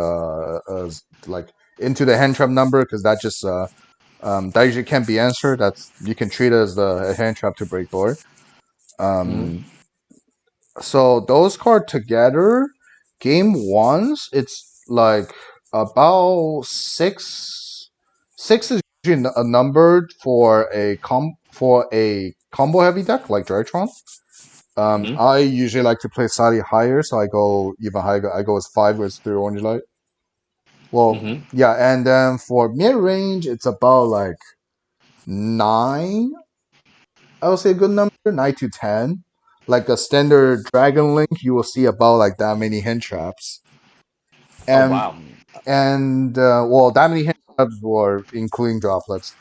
like into the hand trap number because that just that usually can't be answered. That's you can treat it as the hand trap to break board. Mm-hmm. Um, so those cards together, game ones, it's like about six. Six is usually a number for a combo heavy deck like Drytron. Mm-hmm. I usually like to play slightly higher, so I go even higher. I go as five with three orange light. Well, Mm-hmm. yeah, and then for mid range, it's about like nine. I would say a good number, 9 to 10. Like a standard Dragon Link, you will see about like that many hand traps, Oh and wow. well, that many hand traps were including droplets,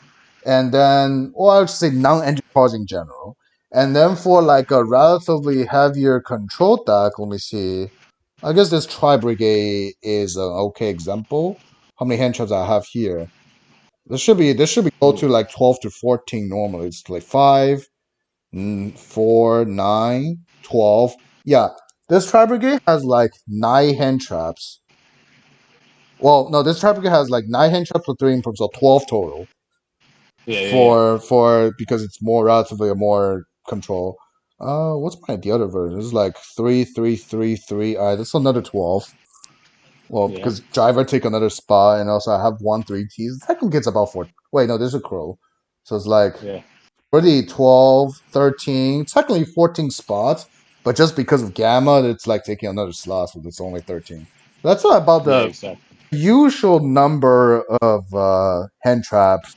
and then well, I would say non-engine cards in general. And then for like a relatively heavier control deck, let me see. I guess this Tri Brigade is an okay example. How many hand traps I have here? This should be go to like 12 to 14 normally. It's like 5, 4, 9, 12. Yeah, this Tri Brigade has like 9 hand traps. Well, no, this Tri Brigade has like 9 hand traps with 3 inputs, so 12 total. Yeah, yeah, yeah. For because it's more relatively a more control. What's the other version? This is like 3, 3, 3, 3. That's another 12. Well, Yeah. because driver take another spot, and also I have 1 3 Ts. Technically, it's about 4. Wait, no, there's a crow, so it's like Yeah. already 12, 13, technically 14 spots, but just because of gamma, it's like taking another slot, so it's only 13. That's not about Yeah. the Exactly. usual number of hand traps.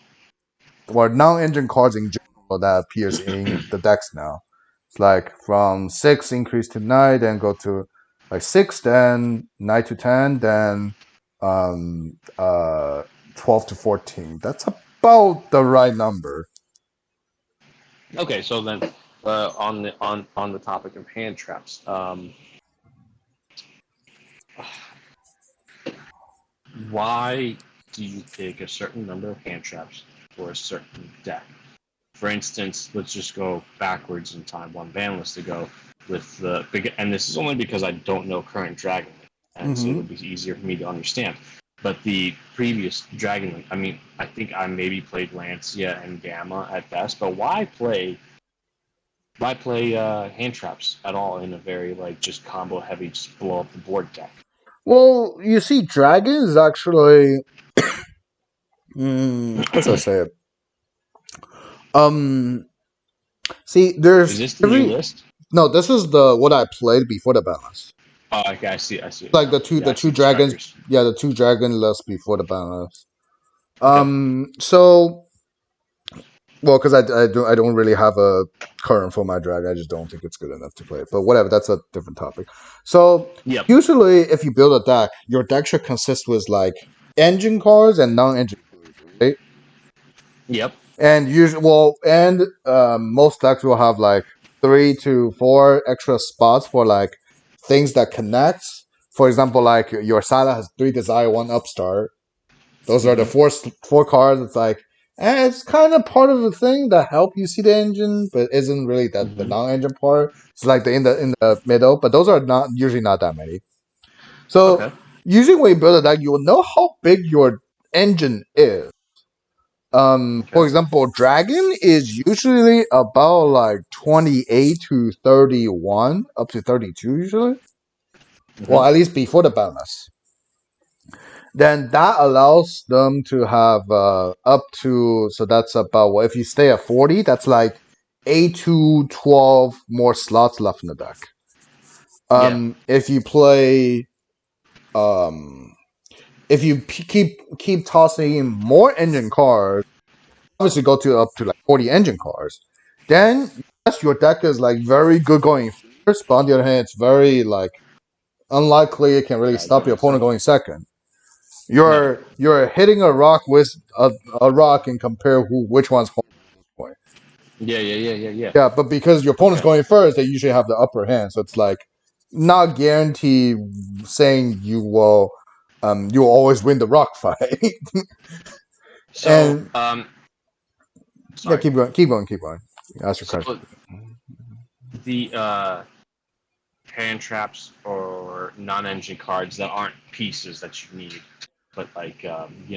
or non-engine cards in general that appears in the decks now. It's like from 6 increase to 9, then go to like 6, then 9 to 10, then um, uh, 12 to 14. That's about the right number. Okay, so then on the topic of hand traps, why do you pick a certain number of hand traps for a certain deck? For instance, let's just go backwards in time, one banlist ago, with the big, and this is only because I don't know current Dragon Link, and so Mm-hmm. it'll be easier for me to understand. But the previous Dragon Link, I mean, I think I maybe played Lancia and Gamma at best, but why play hand traps at all in a very like just combo heavy, just blow up the board deck? Well, you see, dragons actually. How should I say it? Um, See, Is there's this the new every list? no. This is the what I played before the balance. Oh, okay, I see it Like now. Yeah, the I two see the dragons. strikers. Yeah, the two dragon lists before the balance. Okay. So well, because I don't really have a current for my drag. I just don't think it's good enough to play it. But whatever, that's a different topic. So Yep. usually, if you build a deck, your deck should consist with like engine cards and non-engine cards, right? Yep. And usually, well, and most decks will have like 3 to 4 extra spots for like things that connects. For example, like your Sala has 3 desire, 1 upstart. Those are the Mm-hmm. four cards. It's like, it's kind of part of the thing that help you see the engine, but isn't really that the Mm-hmm. non-engine part. It's like in the middle, but those are not usually not that many. So Okay. usually when you build a deck, you will know how big your engine is. For Okay. example, Dragon is usually about like 28 to 31, up to 32 usually. Well, Mm-hmm. at least before the bonus. Then that allows them to have up to, so that's about, well, if you stay at 40, that's like 8 to 12 more slots left in the deck. Yeah. If you play, um, if you keep tossing in more engine cards, obviously go to up to like 40 engine cards. Then yes, your deck is like very good going first, but on the other hand, it's very like unlikely it can really Bad stop your going opponent second. going second. No. You're hitting a rock with a rock and compare which one's home at this point. Yeah. Yeah. Yeah. Yeah. Yeah. Yeah, but because your opponent's Okay. going first, they usually have the upper hand, so it's like not guaranteed saying you'll always win the rock fight. So, And yeah, sorry. keep going. Ask your question. So the hand traps or non-engine cards that aren't pieces that you need, but like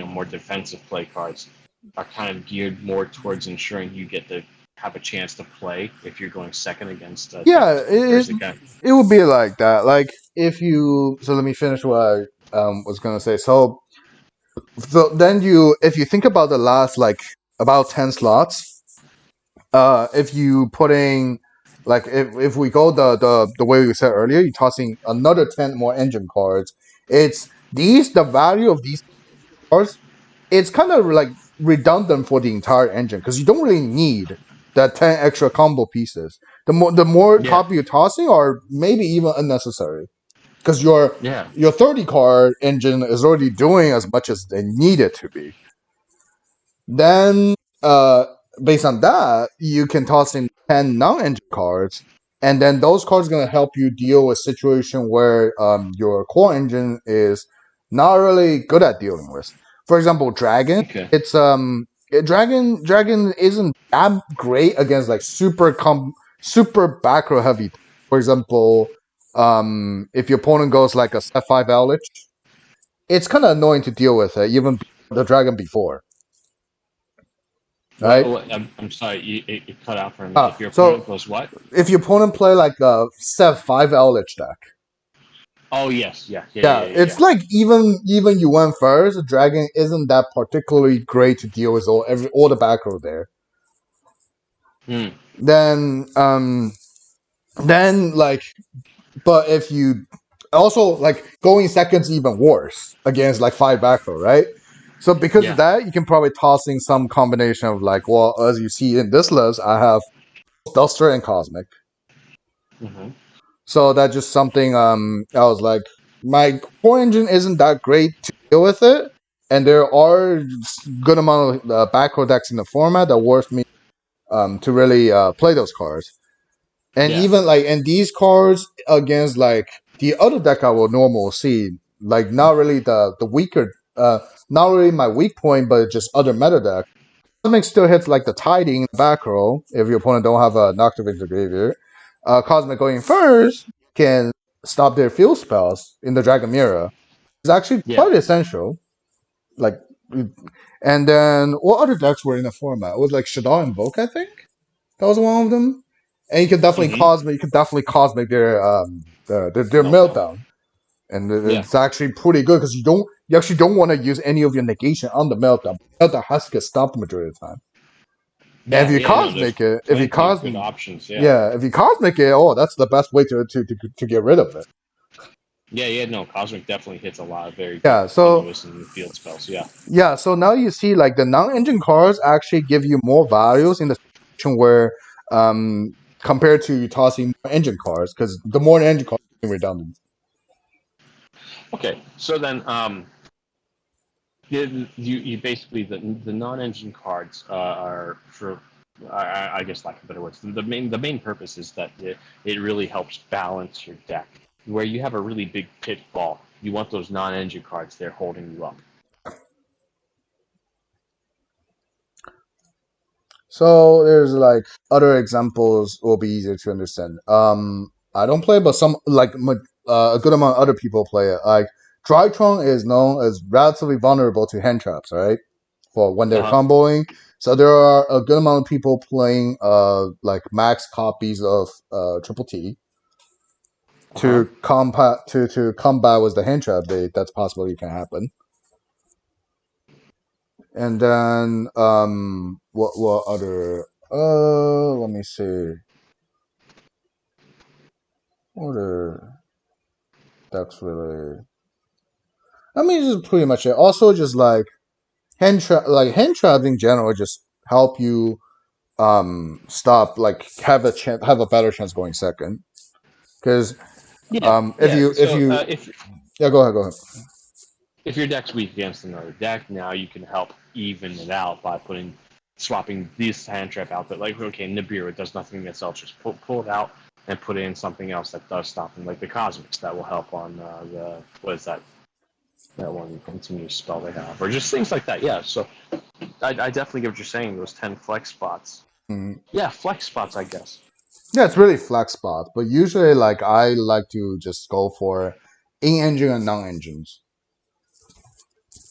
more defensive play cards, are kind of geared more towards ensuring you get to have a chance to play if you're going second against a deck Yeah, that's going first again. it would be like that. Like if you so let me finish what I was gonna say. So then you if you think about the last like about 10 slots, if you putting like if we go the way we said earlier, you're tossing another 10 more engine cards. It's these the value of these cards. It's kind of like redundant for the entire engine because you don't really need that 10 extra combo pieces. The more Yeah. copy you're tossing are maybe even unnecessary because Yeah. your 30 card engine is already doing as much as they need it to be. Then, based on that, you can toss in 10 non-engine cards, and then those cards are going to help you deal with a situation where your core engine is not really good at dealing with. For example, Dragon. Okay. It's Dragon isn't that great against like super back row heavy. For example, if your opponent goes like a Sep.5 Eldritch, it's kind of annoying to deal with even the Dragon before, right? I'm sorry, it cut out for a minute. If your opponent So goes what? if your opponent play like a Sep.5 Eldritch deck, Oh yes, yeah, yeah, yeah, yeah, yeah, it's yeah. like even you went first, Dragon isn't that particularly great to deal with all the back row there. Hmm. Then like but if you also like going second's even worse against like 5 back row, right? So because of Yeah. that, you can probably toss in some combination of like, well, as you see in this list, I have Duster and Cosmic. Hmm. So that's just something I was like, my core engine isn't that great to deal with it, and there are good amount of backrow decks in the format that worth me to really play those cards. And Yeah. even like and these cards against like the other deck I will normal see, like not really the weaker not really my weak point, but just other meta deck. Cosmic still hits like the tiding in the back row if your opponent don't have a Nocturne into graveyard. Cosmic going first can stop their field spells in the Dragon Mirror. It's actually Yeah. quite essential. Like, and then what other decks were in the format? It was like Shadow Invoke, I think that was one of them. And Hmm. You could definitely cosmic their Meltdown. meltdown, and Yeah. it's actually pretty good because you actually don't want to use any of your negation on the meltdown. Meltdown has to get stopped the majority of the time. And if Yeah. you Yeah. No, there's cosmic it, if you plenty of cos good options. Yeah. yeah, if you cosmic it, oh, that's the best way to get rid of it. Yeah. Yeah. No, Cosmic definitely hits a lot of very good Yeah, so continuous and field spells. Yeah. yeah, so now you see like the non-engine cards actually give you more values in the situation where compared to you tossing more engine cards because the more engine cards are redundant. Okay. So then, you basically the non-engine cards are for I guess lack of better words. The main purpose is that it really helps balance your deck. Where you have a really big pitfall, you want those non-engine cards there holding you up. So there's like other examples will be easier to understand. I don't play, but some like a good amount of other people play it. Like Drytron is known as relatively vulnerable to hand traps, right? For when Uh they're huh. comboing. So there are a good amount of people playing like max copies of Triple T Uh huh. to combat with the hand trap bait. That's possibly can happen. And then what other let me see. What are that's really I mean this is pretty much it. Also just like hand traps in general just help you stop like have a better chance going second. Because Yeah. if Yeah. if So you if yeah go ahead. if your deck's weak against another deck, now you can help even it out by swapping this hand trap out. That like okay, Nibiru it does nothing against else. Just pull it out and put in something else that does stop them, like the Cosmics that will help on the what is that one continuous spell they have, or just things like that. Yeah. So I definitely get what you're saying. Those 10 flex spots. Mhm. Yeah, flex spots. I guess. Yeah, it's really flex spot, but usually like I like to just go for in engine and non engines.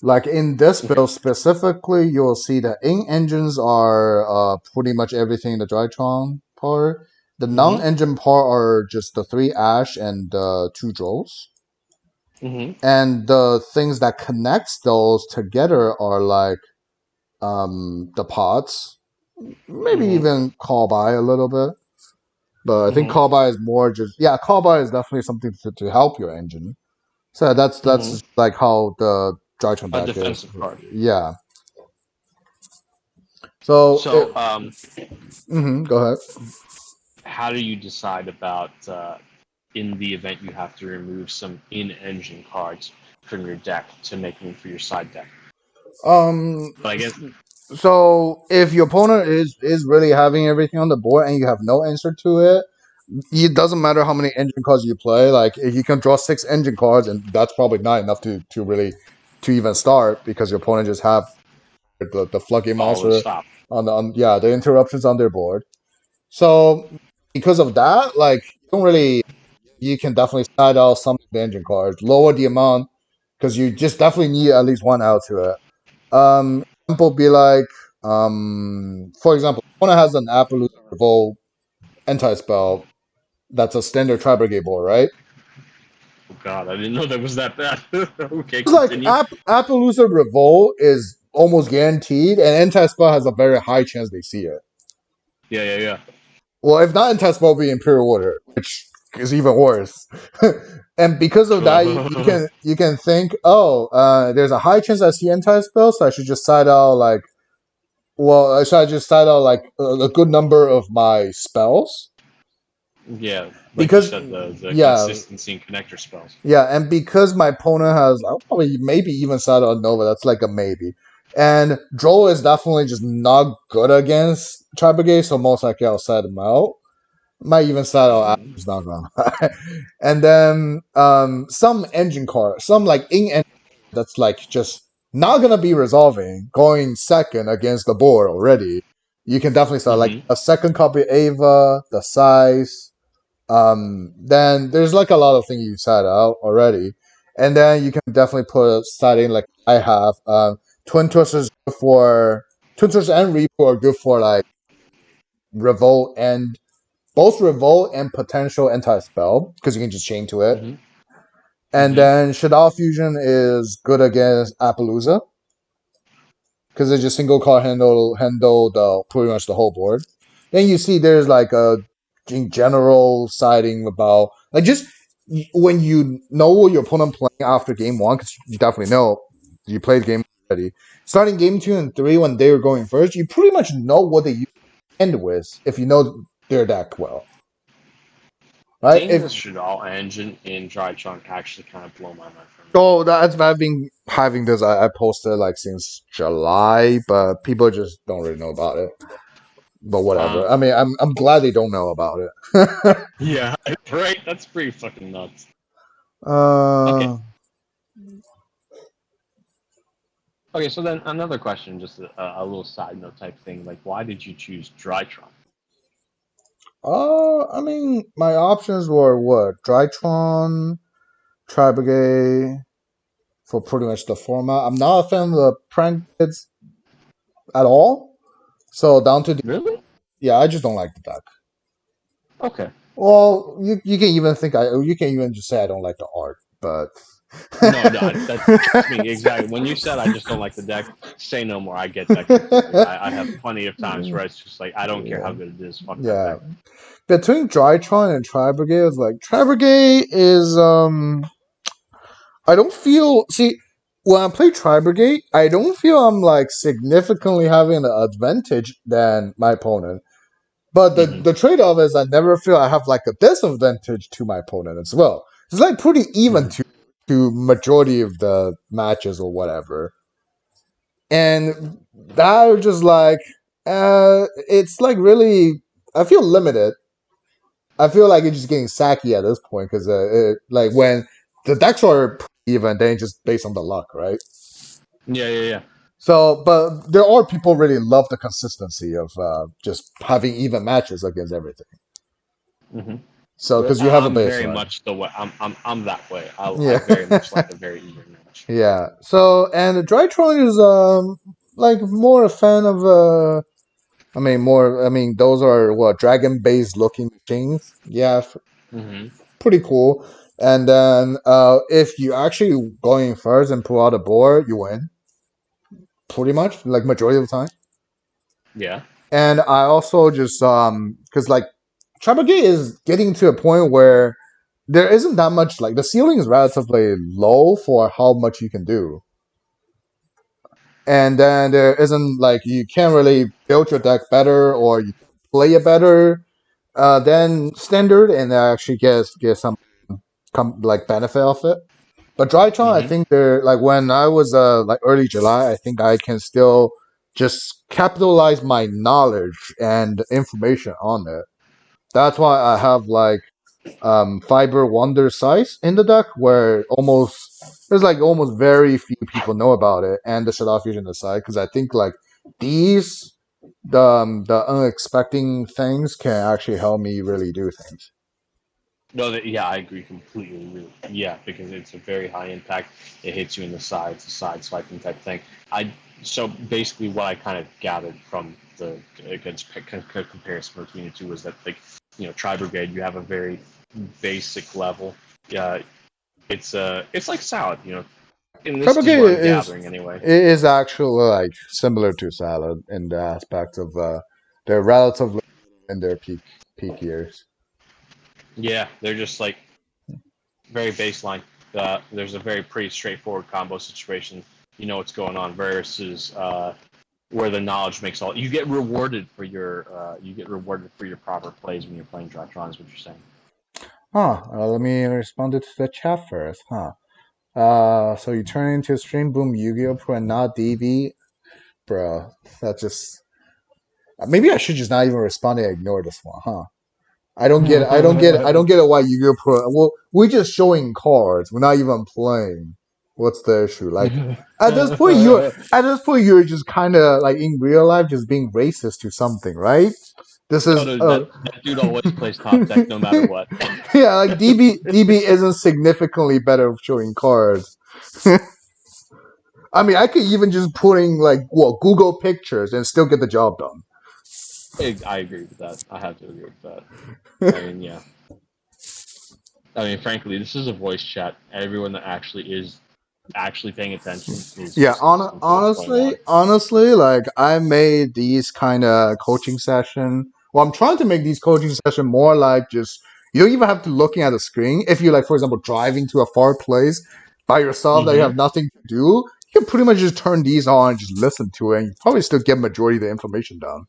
Like in this Okay. build specifically, you'll see that in engines are pretty much everything in the Drytron part. The Mhm. non-engine part are just the three ash and the two drones. Mhm. And the things that connects those together are like the pods, maybe Mhm. even call by a little bit. But I think Mhm. call by is more just yeah, call by is definitely something to help your engine. So that's Mhm. just like how the Drytron A deck is. defensive card. Yeah. So So go ahead. how do you decide about in the event you have to remove some in-engine cards from your deck to make room for your side deck? Um, But I guess so if your opponent is really having everything on the board and you have no answer to it, it doesn't matter how many engine cards you play. Like if you can draw six engine cards, and that's probably not enough to really to even start because your opponent just have the floodgate all those monster stop. on yeah the interruptions on their board. So because of that, like you don't really you can definitely side out some of the engine cards, lower the amount because you just definitely need at least one out to it. Example be like, for example, opponent has an Appaloosa Revolt anti-spell that's a standard Tri Brigade board, right? Oh God, I didn't know that was that bad. Okay, It's like continue. Appaloosa Revolt is almost guaranteed, and anti-spell has a very high chance they see it. Yeah, yeah, yeah. Well, if not anti-spell, it'll be Imperial Order, which is even worse. And because of that, True. you can think, oh, there's a high chance I see anti spell, so I should just side out like, well, should I just side out like a good number of my spells? Yeah, like you Because said, the yeah, consistency and connector spells. yeah, and because my opponent has, I'll probably maybe even side out Nova. That's like a maybe. And Droll is definitely just not good against Tribegate, so most likely I'll side him out. Might even start out Mm-hmm. Adam's not gonna. And then some engine car, some like in engine that's like just not gonna be resolving going second against the board already. You can definitely start like Mm-hmm. a second copy Ava, the size. Then there's like a lot of things you set out already. And then you can definitely put a setting like I have. Twin Twisters good for Twin Twisters and Reaper are good for like revolt and both revolt and potential anti spell because you can just chain to it. Mm-hmm. And Mm-hmm. then Shadow Fusion is good against Appaloosa because they just single card handle the pretty much the whole board. Then you see there's like a general siding about like just when you know what your opponent playing after game one because you definitely know you played game already. Starting game two and three when they were going first, you pretty much know what they end with if you know their deck well, right? Seeing If this Shadal engine in Drytron actually kind of blow my mind for me. oh, that's I've been having this. I posted like since July, but people just don't really know about it. But Uh, whatever. I mean, I'm glad they don't know about it. yeah, right. That's pretty fucking nuts. Okay, uh, okay. So then another question, just a little side note type thing. Like, why did you choose Drytron? I mean, my options were what? Drytron, Tribegay for pretty much the format. I'm not a fan of the prank kids at all. So down to the Really? yeah, I just don't like the deck. Okay. Well, you can even think you can even just say I don't like the art, but No, no, that trust me exactly. When you said I just don't like the deck, say no more. I get that completely. I have plenty of times where it's just like I don't care yeah, how good it is. Fuck that yeah. deck. Between Drytron and Tribrigade, it's like Tribrigade is I don't feel see when I play Tribrigade, I don't feel I'm like significantly having an advantage than my opponent. But Mm-hmm. the trade off is I never feel I have like a disadvantage to my opponent as well. It's like pretty even Mm-hmm. to majority of the matches or whatever. And that just like it's like really I feel limited. I feel like it's just getting sacky at this point because like when the decks are even, then it's just based on the luck, right? Yeah, yeah, yeah. So, but there are people really love the consistency of just having even matches against everything. Mm-hmm. So, because you have a I'm very baseline, much the way I'm that way. I yeah, very much like a very even match. yeah. So, and Drytron is like more a fan of I mean more. I mean those are what dragon based looking machines. Yeah, Mm-hmm. pretty cool. And then if you actually going first and pull out a board, you win pretty much like majority of the time. Yeah. And I also just because like Trapagate is getting to a point where there isn't that much like the ceiling is relatively low for how much you can do. And then there isn't like you can't really build your deck better or you can play it better than standard and actually get some like benefit of it. But Drytron, I Mm-hmm. think they're like when I was like early July, I think I can still just capitalize my knowledge and information on it. That's why I have like Fiber Wonder Size in the deck, where almost there's like almost very few people know about it, and the Shadow Fusion aside, because I think like these the unexpected things can actually help me really do things. No, yeah, I agree completely. Really. Yeah, because it's a very high impact. It hits you in the sides, the side swiping type thing. I so basically what I kind of gathered from the against comparison between the two was that like Tri Brigade, you have a very basic level. Yeah, it's like salad. And this is what Propagate I'm gathering anyway. is actually like similar to Salad in the aspect of they're relatively in their peak years. Yeah, they're just like very baseline. There's a very pretty straightforward combo situation. You know what's going on versus where the knowledge makes all. You get rewarded for your proper plays when you're playing Dratron. Is what you're saying. Huh. Let me respond to the chat first. Huh. So you turn into Stream Boom Yu-Gi-Oh Pro and not DB, bro. That just maybe I should just not even respond and ignore this one, huh? I don't get it. I don't get it. I don't get it. Why Yu-Gi-Oh Pro? Well, we're just showing cards. We're not even playing. What's the issue? Like at this point, you're just kind of like in real life, just being racist to something, right? This No, is no, that dude always plays top deck no matter what. yeah, like DB isn't significantly better at showing cards. I mean, I could even just put in like what Google pictures and still get the job done. I agree with that. I have to agree with that. I mean, yeah. I mean, frankly, this is a voice chat. Everyone that actually is actually paying attention is Yeah, just listening to what's going on. honestly, like I made these kind of coaching session. Well, I'm trying to make these coaching session more like just you don't even have to looking at the screen. If you like, for example, driving to a far place by yourself that you Hmm. have nothing to do, you can pretty much just turn these on and just listen to it, and you probably still get majority of the information done.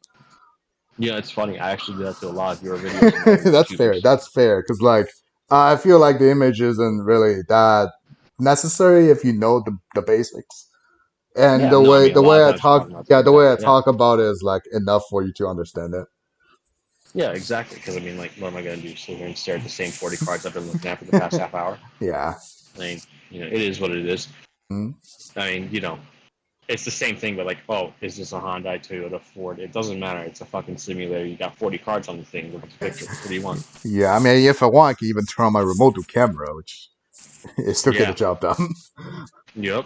Yeah, it's funny. I actually do that to a lot of your videos and all your That's fair. YouTubers. That's fair because like I feel like the image isn't really that necessary if you know the basics. And Yeah, no, I mean, a the lot way of I times you're talk, talking about the yeah, the way I exactly, yeah. talk about it is like enough for you to understand it. Yeah, exactly. Because, I mean, like, what am I going to do? Sit here and stare at the same 40 cards I've been looking at for the past half hour? Yeah. I mean, it is what it is. Mhm. I mean, it's the same thing, but like, oh, is this a Hyundai, Toyota, Ford? It doesn't matter. It's a fucking simulator. You got 40 cards on the thing. Look at the picture. What do you want? Yeah, I mean, if I want, I can even turn on my remote to camera, which it still get the Yeah. job done. Yep.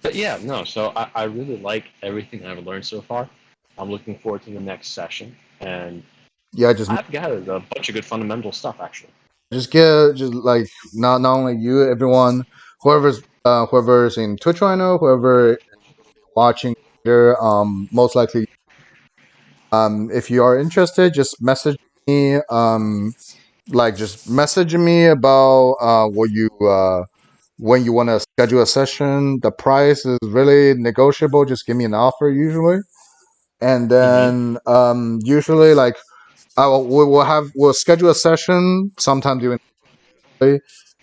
But yeah, no. So I really like everything I've learned so far. I'm looking forward to the next session, and Yeah, just I've gathered a bunch of good fundamental stuff actually. just like not only you, everyone, whoever's in Twitch right now, whoever watching later, most likely, if you are interested, just message me, like just message me about what you when you want to schedule a session. The price is really negotiable. Just give me an offer usually, and Mm-hmm. then usually like we'll schedule a session sometime during the day.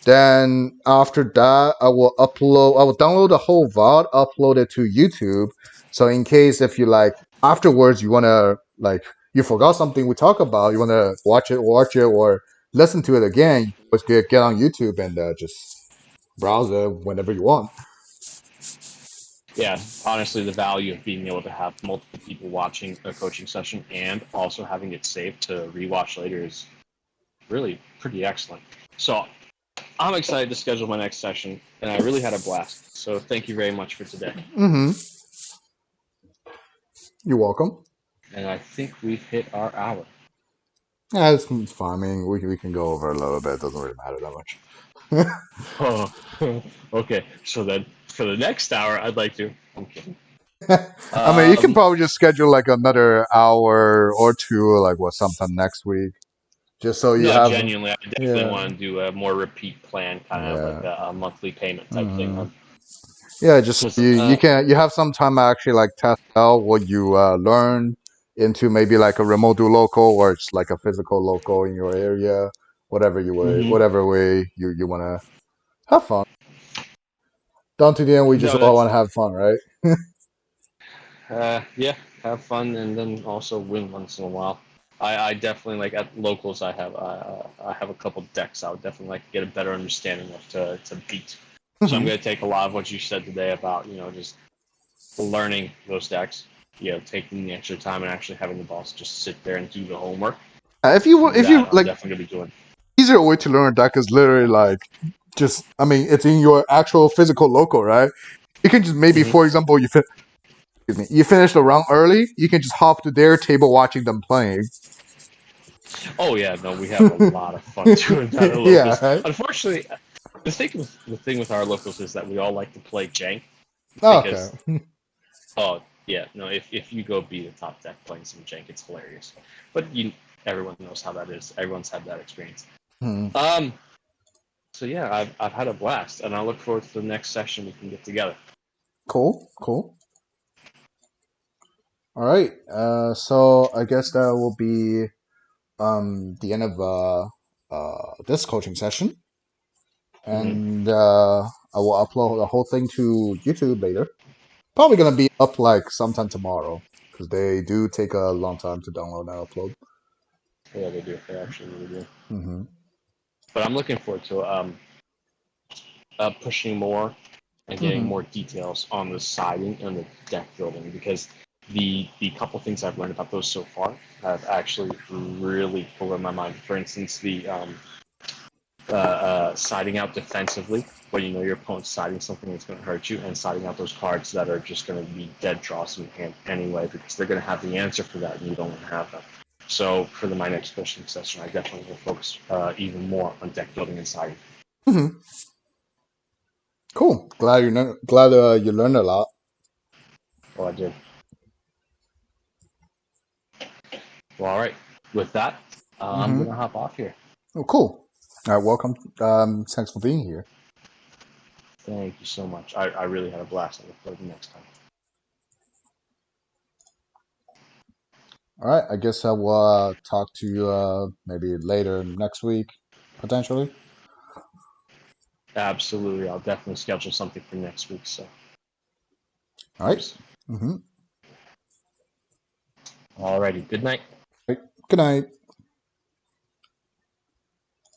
Then after that, I will download the whole VOD, upload it to YouTube. So in case if you like afterwards you wanna like you forgot something we talk about, you wanna watch it, or listen to it again, you can always get on YouTube and just browse it whenever you want. Yeah, honestly, the value of being able to have multiple people watching a coaching session and also having it saved to rewatch later is really pretty excellent. So I'm excited to schedule my next session, and I really had a blast. So thank you very much for today. Mm-hmm. You're welcome. And I think we've hit our hour. Yeah, it's fine. I mean, we can go over a little bit. It doesn't really matter that much. Oh, okay. So then for the next hour, I'd like to. I'm kidding. I mean, you can Um, probably just schedule like another hour or two, like what sometime next week, just so you no, have. genuinely, I definitely Yeah, want to do a more repeat plan, kind of like yeah, a monthly payment type thing. hmm yeah. Just so 'Cause, you have some time to actually like test out what you learn into maybe like a remote do local or it's like a physical local in your area, mhm. whatever way you want to have fun. Down to the end, we just No, all want that's to have fun, right? yeah, have fun and then also win once in a while. I definitely like at locals. I have a couple decks. I would definitely like to get a better understanding of to beat. So I'm Hmm. going to take a lot of what you said today about just learning those decks. Taking the extra time and actually having the boss just sit there and do the homework. If you That I'm like, definitely going to be doing. easier way to learn a deck is literally like just I mean it's in your actual physical local, right? You can just maybe Hmm. for example excuse me, you finish the round early, you can just hop to their table watching them playing. Oh yeah, no, we have a lot of fun doing that at Yeah, locals. right? Unfortunately, the thing with our locals is that we all like to play jank Okay. because oh yeah, no, if you go be the top deck playing some jank, it's hilarious. But everyone knows how that is. Everyone's had that experience. Mhm. Um, so yeah, I've had a blast, and I look forward to the next session we can get together. Cool, cool. All right. So I guess that will be the end of this coaching session, Hmm. and I will upload the whole thing to YouTube later. Probably gonna be up like sometime tomorrow because they do take a long time to download and upload. Yeah, they do. They actually really do. Hmm. But I'm looking forward to pushing more and getting Hmm. more details on the siding and the deck building because the couple things I've learned about those so far have actually really blown my mind. For instance, the siding out defensively when you know your opponent's siding something that's going to hurt you, and siding out those cards that are just going to be dead draws in hand anyway because they're going to have the answer for that and you don't have them. So for my next coaching session, I definitely will focus even more on deck building and siding. Hmm. Cool. Glad you learned a lot. Well, I did. Well, all right. With that, I'm Hmm. gonna hop off here. Oh, cool. All right, welcome. Thanks for being here. Thank you so much. I really had a blast. I look forward to next time. All right, I guess I will talk to you maybe later next week, potentially. Absolutely. I'll definitely schedule something for next week. So, of All right. course. Mm-hmm. Alrighty. Good night. Right. Good night.